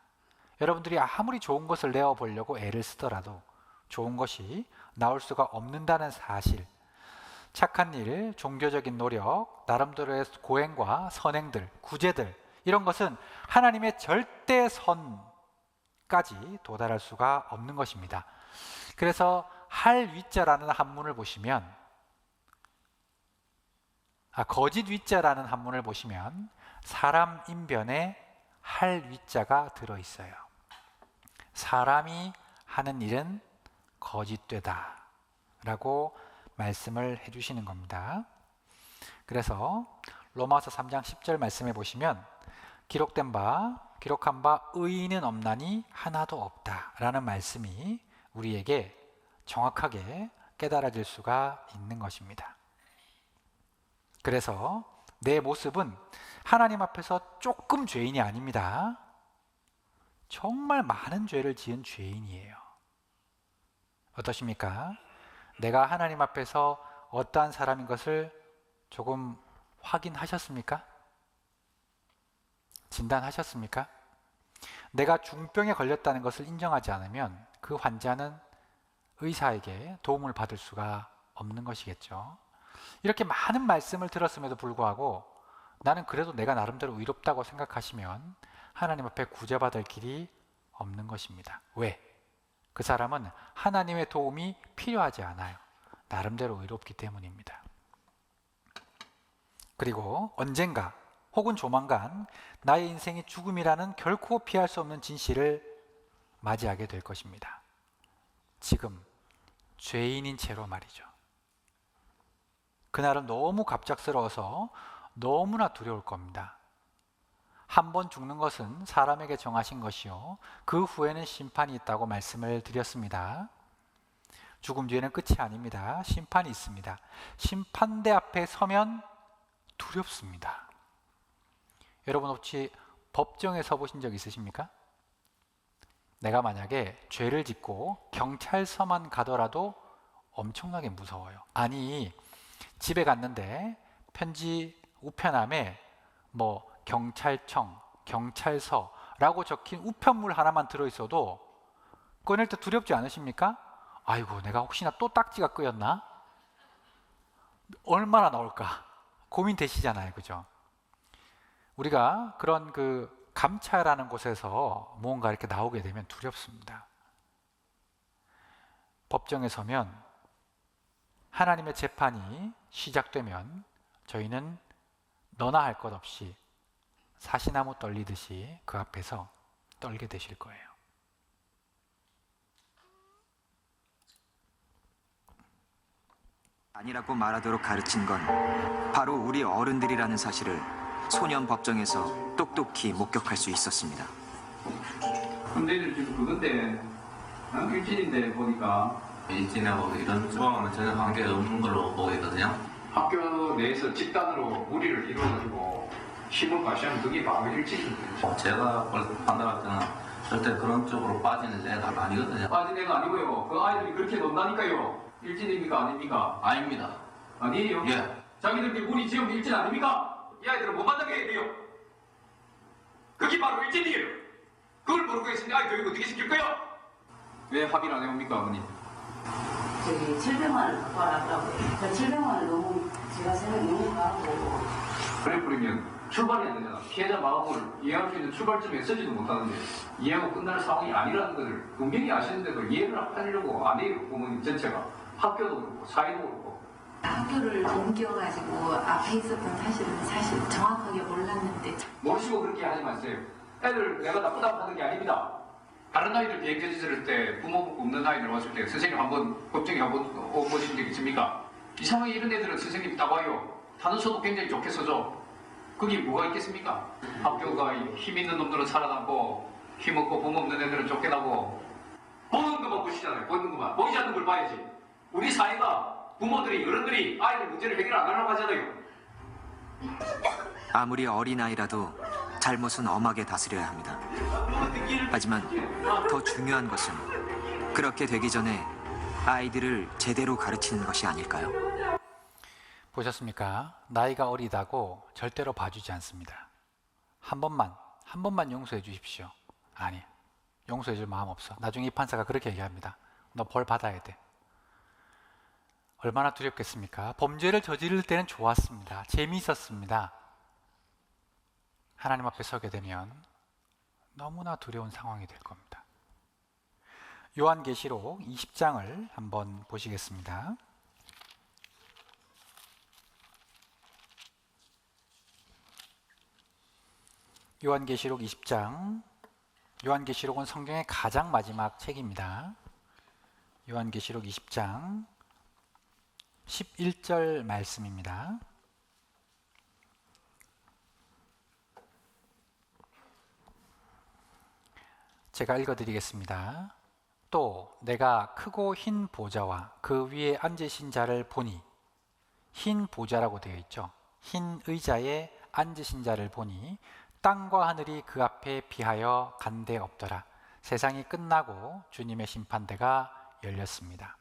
여러분들이 아무리 좋은 것을 내어보려고 애를 쓰더라도 좋은 것이 나올 수가 없는다는 사실, 착한 일, 종교적인 노력, 나름대로의 고행과 선행들, 구제들, 이런 것은 하나님의 절대 선까지 도달할 수가 없는 것입니다. 그래서 할 위자라는 한문을 보시면, 거짓 위자라는 한문을 보시면 사람 인변에 할 위자가 들어있어요. 사람이 하는 일은 거짓되다 라고 말씀을 해주시는 겁니다. 그래서 로마서 3장 10절 말씀해 보시면 기록한 바 의인은 없나니 하나도 없다 라는 말씀이 우리에게 정확하게 깨달아질 수가 있는 것입니다. 그래서 내 모습은 하나님 앞에서 조금 죄인이 아닙니다. 정말 많은 죄를 지은 죄인이에요. 어떠십니까? 내가 하나님 앞에서 어떠한 사람인 것을 조금 확인하셨습니까? 진단하셨습니까? 내가 중병에 걸렸다는 것을 인정하지 않으면 그 환자는 의사에게 도움을 받을 수가 없는 것이겠죠. 이렇게 많은 말씀을 들었음에도 불구하고 나는 그래도 내가 나름대로 의롭다고 생각하시면 하나님 앞에 구제받을 길이 없는 것입니다. 왜? 그 사람은 하나님의 도움이 필요하지 않아요. 나름대로 의롭기 때문입니다. 그리고 언젠가 혹은 조만간 나의 인생이 죽음이라는 결코 피할 수 없는 진실을 맞이하게 될 것입니다. 지금 죄인인 채로 말이죠. 그날은 너무 갑작스러워서 너무나 두려울 겁니다. 한 번 죽는 것은 사람에게 정하신 것이요 그 후에는 심판이 있다고 말씀을 드렸습니다. 죽음 뒤에는 끝이 아닙니다. 심판이 있습니다. 심판대 앞에 서면 두렵습니다. 여러분 혹시 법정에 서보신 적 있으십니까? 내가 만약에 죄를 짓고 경찰서만 가더라도 엄청나게 무서워요. 아니, 집에 갔는데 편지 우편함에 뭐 경찰청, 경찰서라고 적힌 우편물 하나만 들어있어도 꺼낼 때 두렵지 않으십니까? 아이고, 내가 혹시나 또 딱지가 끄였나? 얼마나 나올까? 고민되시잖아요, 그죠? 우리가 그런 그 감찰하는 곳에서 무언가 이렇게 나오게 되면 두렵습니다. 법정에 서면 하나님의 재판이 시작되면 저희는 너나 할 것 없이 사시나무 떨리듯이 그 앞에서 떨게 되실 거예요. 아니라고 말하도록 가르친 건 바로 우리 어른들이라는 사실을 소년 법정에서 똑똑히 목격할 수 있었습니다. 문제는 지금 그건데 일진인데 보니까 일진하고 이런 조항은 전혀 관계가 없는 걸로 보고 있거든요. 학교 내에서 집단으로 무리를 이루어가지고 힘을 과시하면 그게 바로 일진입니다. 제가 판단할 때는 절대 그런 쪽으로 빠지는 애가 아니거든요. 빠진 애가 아니고요. 그 아이들이 그렇게 논다니까요. 일진입니까 아닙니까? 아닙니다. 아니에요? 예. 자기들끼리 무리 지으면 일진 아닙니까? 이 아이들은 못 만나게 해야 돼요. 그게 바로 일진이에요. 그걸 모르고 있으니 아이 교육 어떻게 시킬 거요? 왜 합의를 안 해옵니까 어머니? 저기 700만 원 갖고 와라더라고요. 그 700만 원 너무 제가 생각이 너무 가고 그래 버리면 출발이 안 되잖아. 피해자 마음을 이해할 수 있는 출발점에 서지도 못하는데 이해하고 끝날 상황이 아니라는 것을 분명히 아시는데도 이해를 하려고 안 해요. 부모님 전체가. 학교도 그렇고 사회도 그렇고. 학교를 옮겨가지고 앞에 있었던 사실은 사실 정확하게 몰랐는데 모르시고 그렇게 하지 마세요. 애들 내가 나쁘다고 하는 게 아닙니다. 다른 아이들 비행교지 들을 때 부모 없는 아이들 왔을 때 선생님 한번 법정에 한번 오신 적 있습니까? 이상하게 이런 애들은 선생님이 딱 와요. 단어서도 굉장히 좋게 써줘. 그게 뭐가 있겠습니까? 학교가 힘 있는 놈들은 살아남고 힘 없고 부모 없는 애들은 쫓겨나고 보는 것만 보시잖아요. 보는 것만. 보이지 않는 걸 봐야지. 우리 사회가 부모들이 어른들이 아이들 문제를 해결 안 하려고 하잖아요. 아무리 어린아이라도 잘못은 엄하게 다스려야 합니다. 하지만 더 중요한 것은 그렇게 되기 전에 아이들을 제대로 가르치는 것이 아닐까요? 보셨습니까? 나이가 어리다고 절대로 봐주지 않습니다. 한 번만 용서해 주십시오. 아니, 용서해 줄 마음 없어. 나중에 이 판사가 그렇게 얘기합니다. 너 벌 받아야 돼. 얼마나 두렵겠습니까? 범죄를 저지를 때는 좋았습니다. 재미있었습니다. 하나님 앞에 서게 되면 너무나 두려운 상황이 될 겁니다. 요한계시록 20장을 한번 보시겠습니다. 요한계시록 20장. 요한계시록은 성경의 가장 마지막 책입니다. 요한계시록 20장 11절 말씀입니다. 제가 읽어드리겠습니다. 또 내가 크고 흰 보좌와 그 위에 앉으신 자를 보니, 흰 보좌라고 되어 있죠. 흰 의자에 앉으신 자를 보니 땅과 하늘이 그 앞에 비하여 간데 없더라. 세상이 끝나고 주님의 심판대가 열렸습니다.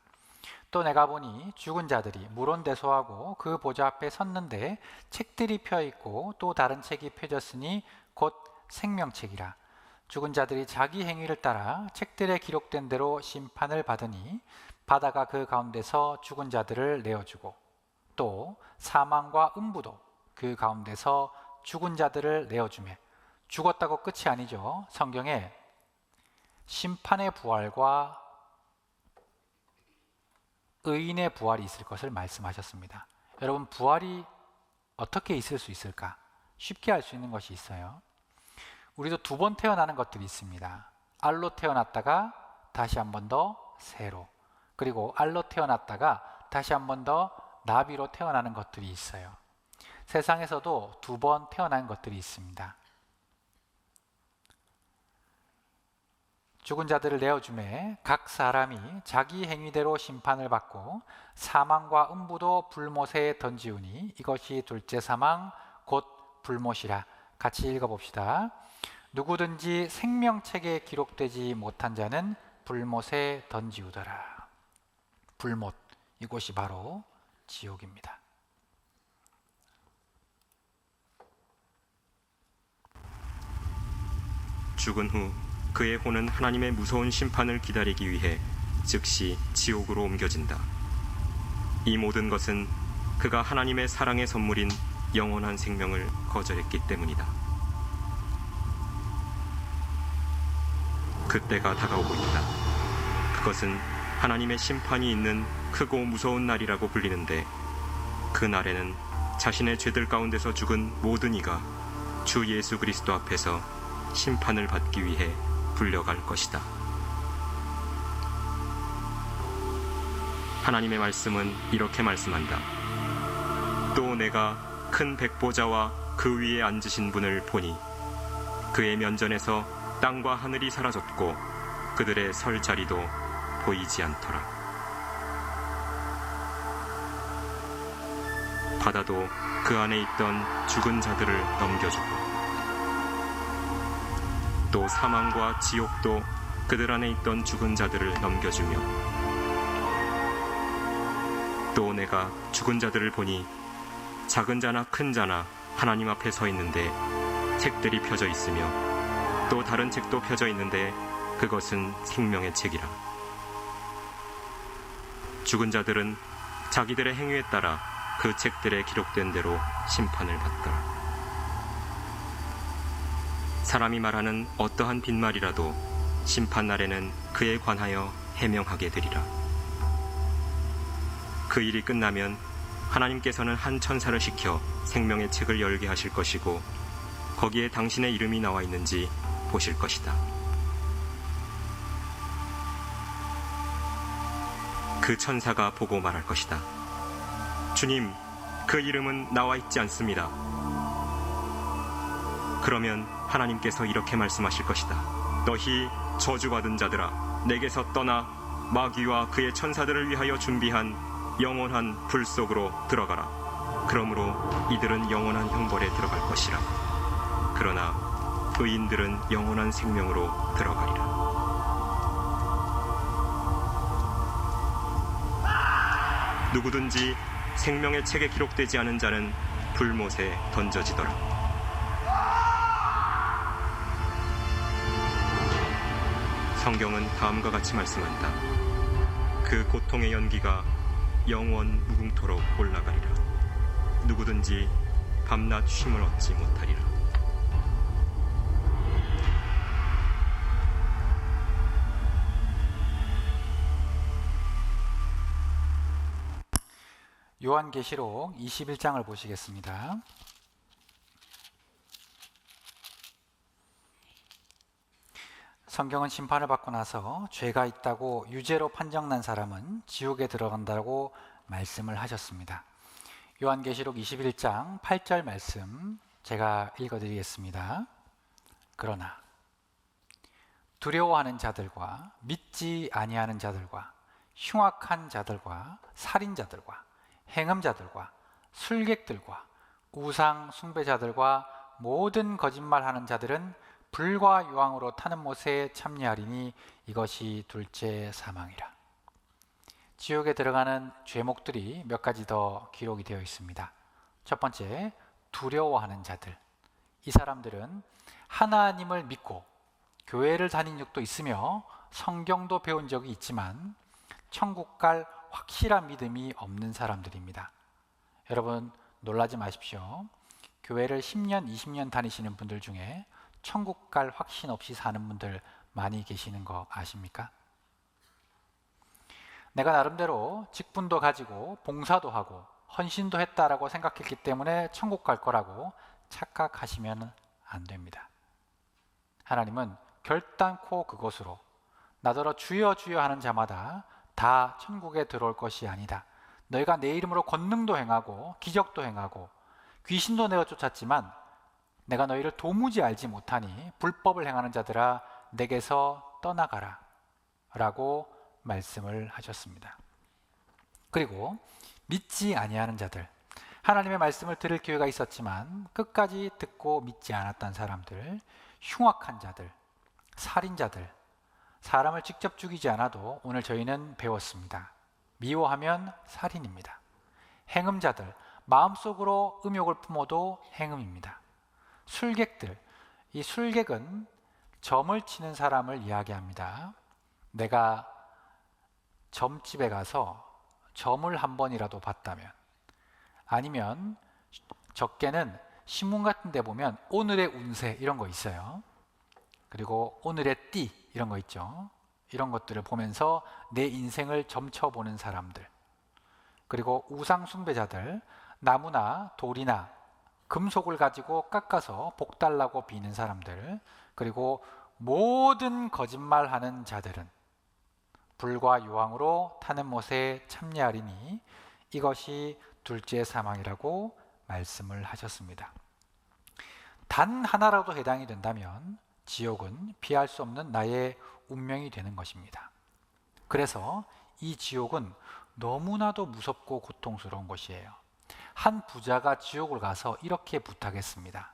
또 내가 보니 죽은 자들이 물온대소하고 그 보좌 앞에 섰는데 책들이 펴 있고 또 다른 책이 펴졌으니 곧 생명책이라. 죽은 자들이 자기 행위를 따라 책들에 기록된 대로 심판을 받으니 바다가 그 가운데서 죽은 자들을 내어주고 또 사망과 음부도 그 가운데서 죽은 자들을 내어주매. 죽었다고 끝이 아니죠. 성경에 심판의 부활과 의인의 부활이 있을 것을 말씀하셨습니다. 여러분, 부활이 어떻게 있을 수 있을까? 쉽게 알 수 있는 것이 있어요. 우리도 두 번 태어나는 것들이 있습니다. 알로 태어났다가 다시 한 번 더 새로, 그리고 알로 태어났다가 다시 한 번 더 나비로 태어나는 것들이 있어요. 세상에서도 두 번 태어난 것들이 있습니다. 죽은 자들을 내어주매 각 사람이 자기 행위대로 심판을 받고 사망과 음부도 불못에 던지우니 이것이 둘째 사망 곧 불못이라. 같이 읽어봅시다. 누구든지 생명책에 기록되지 못한 자는 불못에 던지우더라. 불못, 이곳이 바로 지옥입니다. 죽은 후 그의 혼은 하나님의 무서운 심판을 기다리기 위해 즉시 지옥으로 옮겨진다. 이 모든 것은 그가 하나님의 사랑의 선물인 영원한 생명을 거절했기 때문이다. 그때가 다가오고 있다. 그것은 하나님의 심판이 있는 크고 무서운 날이라고 불리는데 그 날에는 자신의 죄들 가운데서 죽은 모든 이가 주 예수 그리스도 앞에서 심판을 받기 위해 불려갈 것이다. 하나님의 말씀은 이렇게 말씀한다. 또 내가 큰 백보자와 그 위에 앉으신 분을 보니 그의 면전에서 땅과 하늘이 사라졌고 그들의 설 자리도 보이지 않더라. 바다도 그 안에 있던 죽은 자들을 넘겨주고 또 사망과 지옥도 그들 안에 있던 죽은 자들을 넘겨주며 또 내가 죽은 자들을 보니 작은 자나 큰 자나 하나님 앞에 서 있는데 책들이 펴져 있으며 또 다른 책도 펴져 있는데 그것은 생명의 책이라. 죽은 자들은 자기들의 행위에 따라 그 책들에 기록된 대로 심판을 받더라. 사람이 말하는 어떠한 빈말이라도 심판 날에는 그에 관하여 해명하게 되리라. 그 일이 끝나면 하나님께서는 한 천사를 시켜 생명의 책을 열게 하실 것이고 거기에 당신의 이름이 나와 있는지 보실 것이다. 그 천사가 보고 말할 것이다. 주님, 그 이름은 나와 있지 않습니다. 그러면 하나님께서 이렇게 말씀하실 것이다. 너희 저주받은 자들아, 내게서 떠나 마귀와 그의 천사들을 위하여 준비한 영원한 불 속으로 들어가라. 그러므로 이들은 영원한 형벌에 들어갈 것이라. 그러나 의인들은 영원한 생명으로 들어가리라. 누구든지 생명의 책에 기록되지 않은 자는 불못에 던져지더라. 성경은 다음과 같이 말씀한다. 그 고통의 연기가 영원 무궁토록 올라가리라. 누구든지 밤낮 쉼을 얻지 못하리라. 요한계시록 21장을 보시겠습니다. 성경은 심판을 받고 나서 죄가 있다고 유죄로 판정난 사람은 지옥에 들어간다고 말씀을 하셨습니다. 요한계시록 21장 8절 말씀 제가 읽어드리겠습니다. 그러나 두려워하는 자들과 믿지 아니하는 자들과 흉악한 자들과 살인자들과 행음자들과 술객들과 우상 숭배자들과 모든 거짓말하는 자들은 불과 유황으로 타는 못에 참여하리니 이것이 둘째 사망이라. 지옥에 들어가는 죄목들이 몇 가지 더 기록이 되어 있습니다. 첫 번째, 두려워하는 자들. 이 사람들은 하나님을 믿고 교회를 다닌 적도 있으며 성경도 배운 적이 있지만 천국 갈 확실한 믿음이 없는 사람들입니다. 여러분 놀라지 마십시오. 교회를 10년, 20년 다니시는 분들 중에 천국 갈 확신 없이 사는 분들 많이 계시는 거 아십니까? 내가 나름대로 직분도 가지고 봉사도 하고 헌신도 했다라고 생각했기 때문에 천국 갈 거라고 착각하시면 안 됩니다. 하나님은 결단코 그것으로 나더러 주여 주여 하는 자마다 다 천국에 들어올 것이 아니다. 너희가 내 이름으로 권능도 행하고 기적도 행하고 귀신도 내어 쫓았지만 내가 너희를 도무지 알지 못하니 불법을 행하는 자들아 내게서 떠나가라 라고 말씀을 하셨습니다. 그리고 믿지 아니하는 자들, 하나님의 말씀을 들을 기회가 있었지만 끝까지 듣고 믿지 않았던 사람들, 흉악한 자들, 살인자들, 사람을 직접 죽이지 않아도 오늘 저희는 배웠습니다. 미워하면 살인입니다. 행음자들, 마음속으로 음욕을 품어도 행음입니다. 술객들, 이 술객은 점을 치는 사람을 이야기합니다. 내가 점집에 가서 점을 한 번이라도 봤다면, 아니면 적게는 신문 같은 데 보면 오늘의 운세 이런 거 있어요. 그리고 오늘의 띠 이런 거 있죠. 이런 것들을 보면서 내 인생을 점쳐보는 사람들, 그리고 우상 숭배자들, 나무나 돌이나 금속을 가지고 깎아서 복 달라고 비는 사람들, 그리고 모든 거짓말하는 자들은 불과 유황으로 타는 못에 참여하리니 이것이 둘째 사망이라고 말씀을 하셨습니다. 단 하나라도 해당이 된다면 지옥은 피할 수 없는 나의 운명이 되는 것입니다. 그래서 이 지옥은 너무나도 무섭고 고통스러운 것이에요. 한 부자가 지옥을 가서 이렇게 부탁했습니다.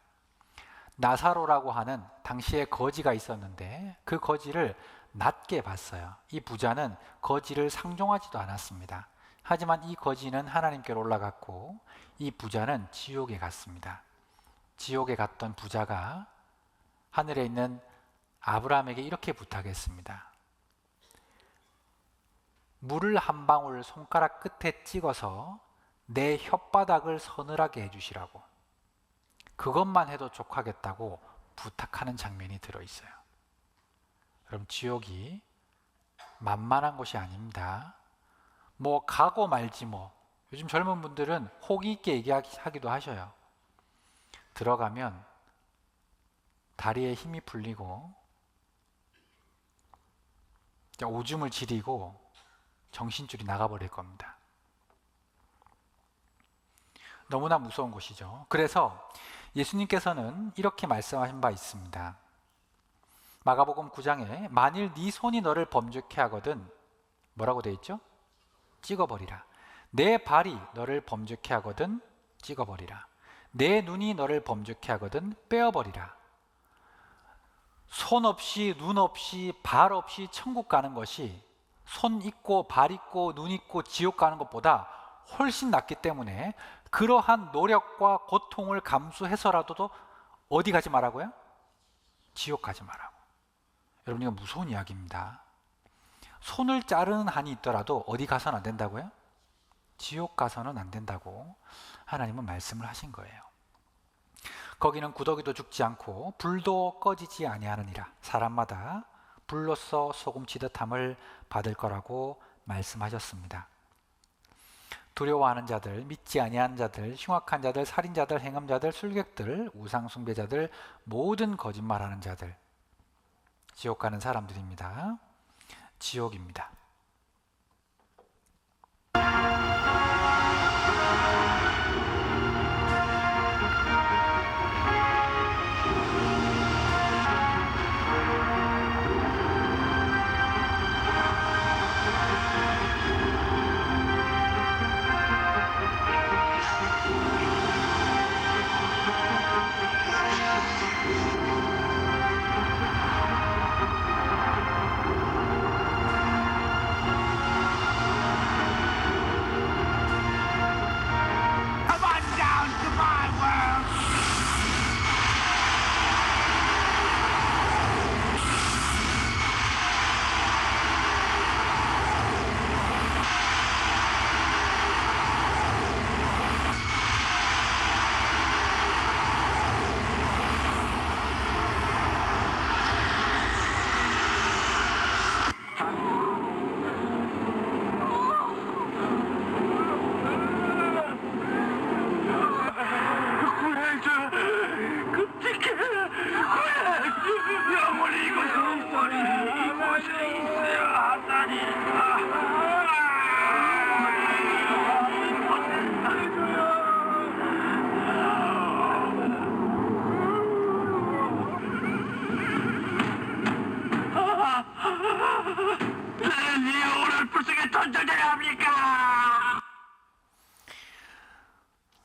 나사로라고 하는 당시에 거지가 있었는데 그 거지를 낮게 봤어요. 이 부자는 거지를 상종하지도 않았습니다. 하지만 이 거지는 하나님께로 올라갔고 이 부자는 지옥에 갔습니다. 지옥에 갔던 부자가 하늘에 있는 아브라함에게 이렇게 부탁했습니다. 물을 한 방울 손가락 끝에 찍어서 내 혓바닥을 서늘하게 해주시라고, 그것만 해도 족하겠다고 부탁하는 장면이 들어있어요. 여러분, 지옥이 만만한 곳이 아닙니다. 뭐 가고 말지 뭐. 요즘 젊은 분들은 호기 있게 얘기하기도 하셔요. 들어가면 다리에 힘이 풀리고 오줌을 지리고 정신줄이 나가버릴 겁니다. 너무나 무서운 곳이죠. 그래서 예수님께서는 이렇게 말씀하신 바 있습니다. 마가복음 9장에 만일 네 손이 너를 범죄케 하거든 뭐라고 되어 있죠? 찍어버리라. 내 발이 너를 범죄케 하거든 찍어버리라. 내 눈이 너를 범죄케 하거든 빼어버리라. 손 없이 눈 없이 발 없이 천국 가는 것이 손 있고 발 있고 눈 있고 지옥 가는 것보다 훨씬 낫기 때문에 그러한 노력과 고통을 감수해서라도 어디 가지 말라고요? 지옥 가지 말라고. 여러분, 이거 무서운 이야기입니다. 손을 자르는 한이 있더라도 어디 가서는 안 된다고요? 지옥 가서는 안 된다고 하나님은 말씀을 하신 거예요. 거기는 구더기도 죽지 않고 불도 꺼지지 아니하느니라. 사람마다 불로써 소금치듯함을 받을 거라고 말씀하셨습니다. 두려워하는 자들, 믿지 아니하는 자들, 흉악한 자들, 살인자들, 행음자들, 술객들, 우상숭배자들, 모든 거짓말하는 자들, 지옥 가는 사람들입니다. 지옥입니다.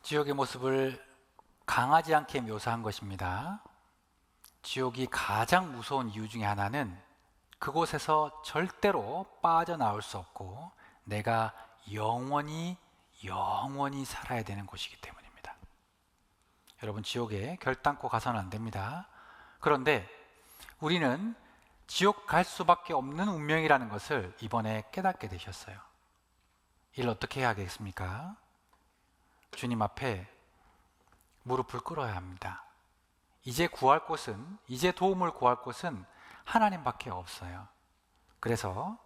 지옥의 모습을 강하지 않게 묘사한 것입니다. 지옥이 가장 무서운 이유 중에 하나는 그곳에서 절대로 빠져나올 수 없고 내가 영원히 살아야 되는 곳이기 때문입니다. 여러분, 지옥에 결단코 가서는 안 됩니다. 그런데 우리는 지옥 갈 수밖에 없는 운명이라는 것을 이번에 깨닫게 되셨어요. 이를 어떻게 해야 하겠습니까? 주님 앞에 무릎을 꿇어야 합니다. 이제 구할 곳은, 이제 도움을 구할 곳은 하나님밖에 없어요. 그래서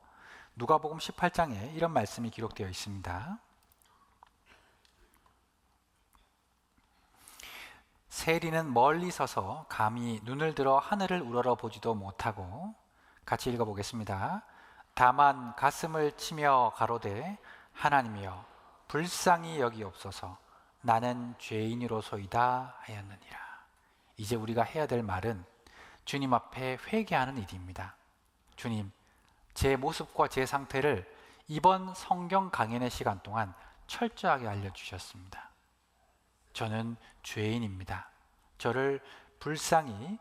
누가복음 18장에 이런 말씀이 기록되어 있습니다. 세리는 멀리 서서 감히 눈을 들어 하늘을 우러러 보지도 못하고, 같이 읽어보겠습니다. 다만 가슴을 치며 가로되 하나님이여 불쌍히 여기옵소서 나는 죄인이로소이다 하였느니라. 이제 우리가 해야 될 말은 주님 앞에 회개하는 일입니다. 주님, 제 모습과 제 상태를 이번 성경 강연의 시간 동안 철저하게 알려주셨습니다. 저는 죄인입니다. 저를 불쌍히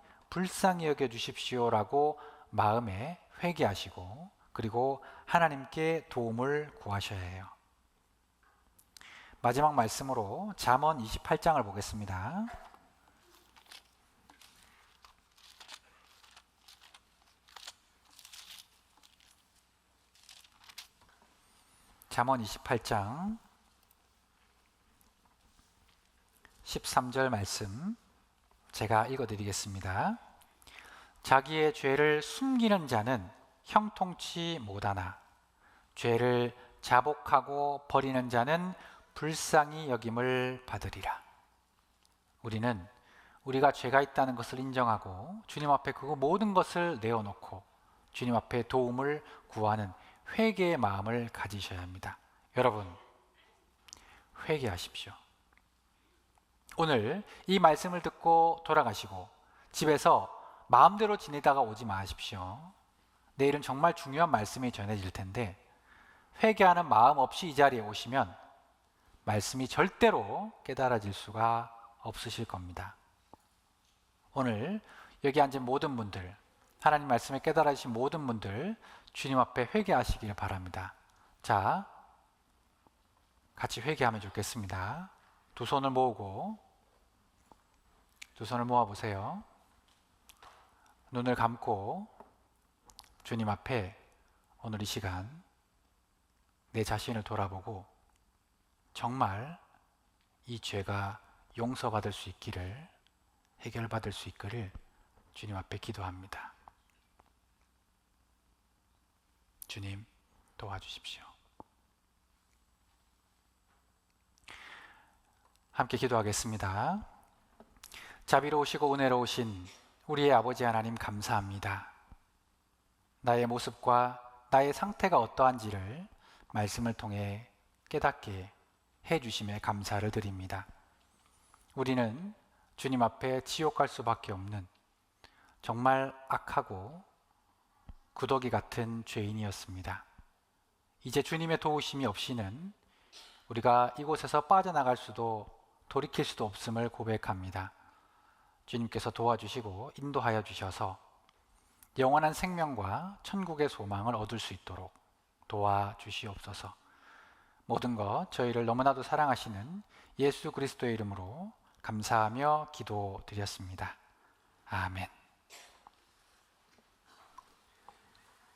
여겨주십시오라고 마음에 회개하시고, 그리고 하나님께 도움을 구하셔야 해요. 마지막 말씀으로 잠언 28장을 보겠습니다. 잠언 28장 13절 말씀 제가 읽어드리겠습니다. 자기의 죄를 숨기는 자는 형통치 못하나 죄를 자복하고 버리는 자는 불쌍히 여김을 받으리라. 우리는 우리가 죄가 있다는 것을 인정하고 주님 앞에 그 모든 것을 내어놓고 주님 앞에 도움을 구하는 회개의 마음을 가지셔야 합니다. 여러분, 회개하십시오. 오늘 이 말씀을 듣고 돌아가시고 집에서 마음대로 지내다가 오지 마십시오. 내일은 정말 중요한 말씀이 전해질 텐데 회개하는 마음 없이 이 자리에 오시면 말씀이 절대로 깨달아질 수가 없으실 겁니다. 오늘 여기 앉은 모든 분들, 하나님 말씀에 깨달아지신 모든 분들 주님 앞에 회개하시길 바랍니다. 자, 같이 회개하면 좋겠습니다. 두 손을 모으고 두 손을 모아보세요. 눈을 감고 주님 앞에 오늘 이 시간 내 자신을 돌아보고 정말 이 죄가 용서받을 수 있기를, 해결받을 수 있기를 주님 앞에 기도합니다. 주님, 도와주십시오. 함께 기도하겠습니다. 자비로우시고 은혜로우신 우리의 아버지 하나님, 감사합니다. 나의 모습과 나의 상태가 어떠한지를 말씀을 통해 깨닫게 해주심에 감사를 드립니다. 우리는 주님 앞에 지옥 갈 수밖에 없는 정말 악하고 구더기 같은 죄인이었습니다. 이제 주님의 도우심이 없이는 우리가 이곳에서 빠져나갈 수도 돌이킬 수도 없음을 고백합니다. 주님께서 도와주시고 인도하여 주셔서 영원한 생명과 천국의 소망을 얻을 수 있도록 도와주시옵소서. 모든 것 저희를 너무나도 사랑하시는 예수 그리스도의 이름으로 감사하며 기도드렸습니다.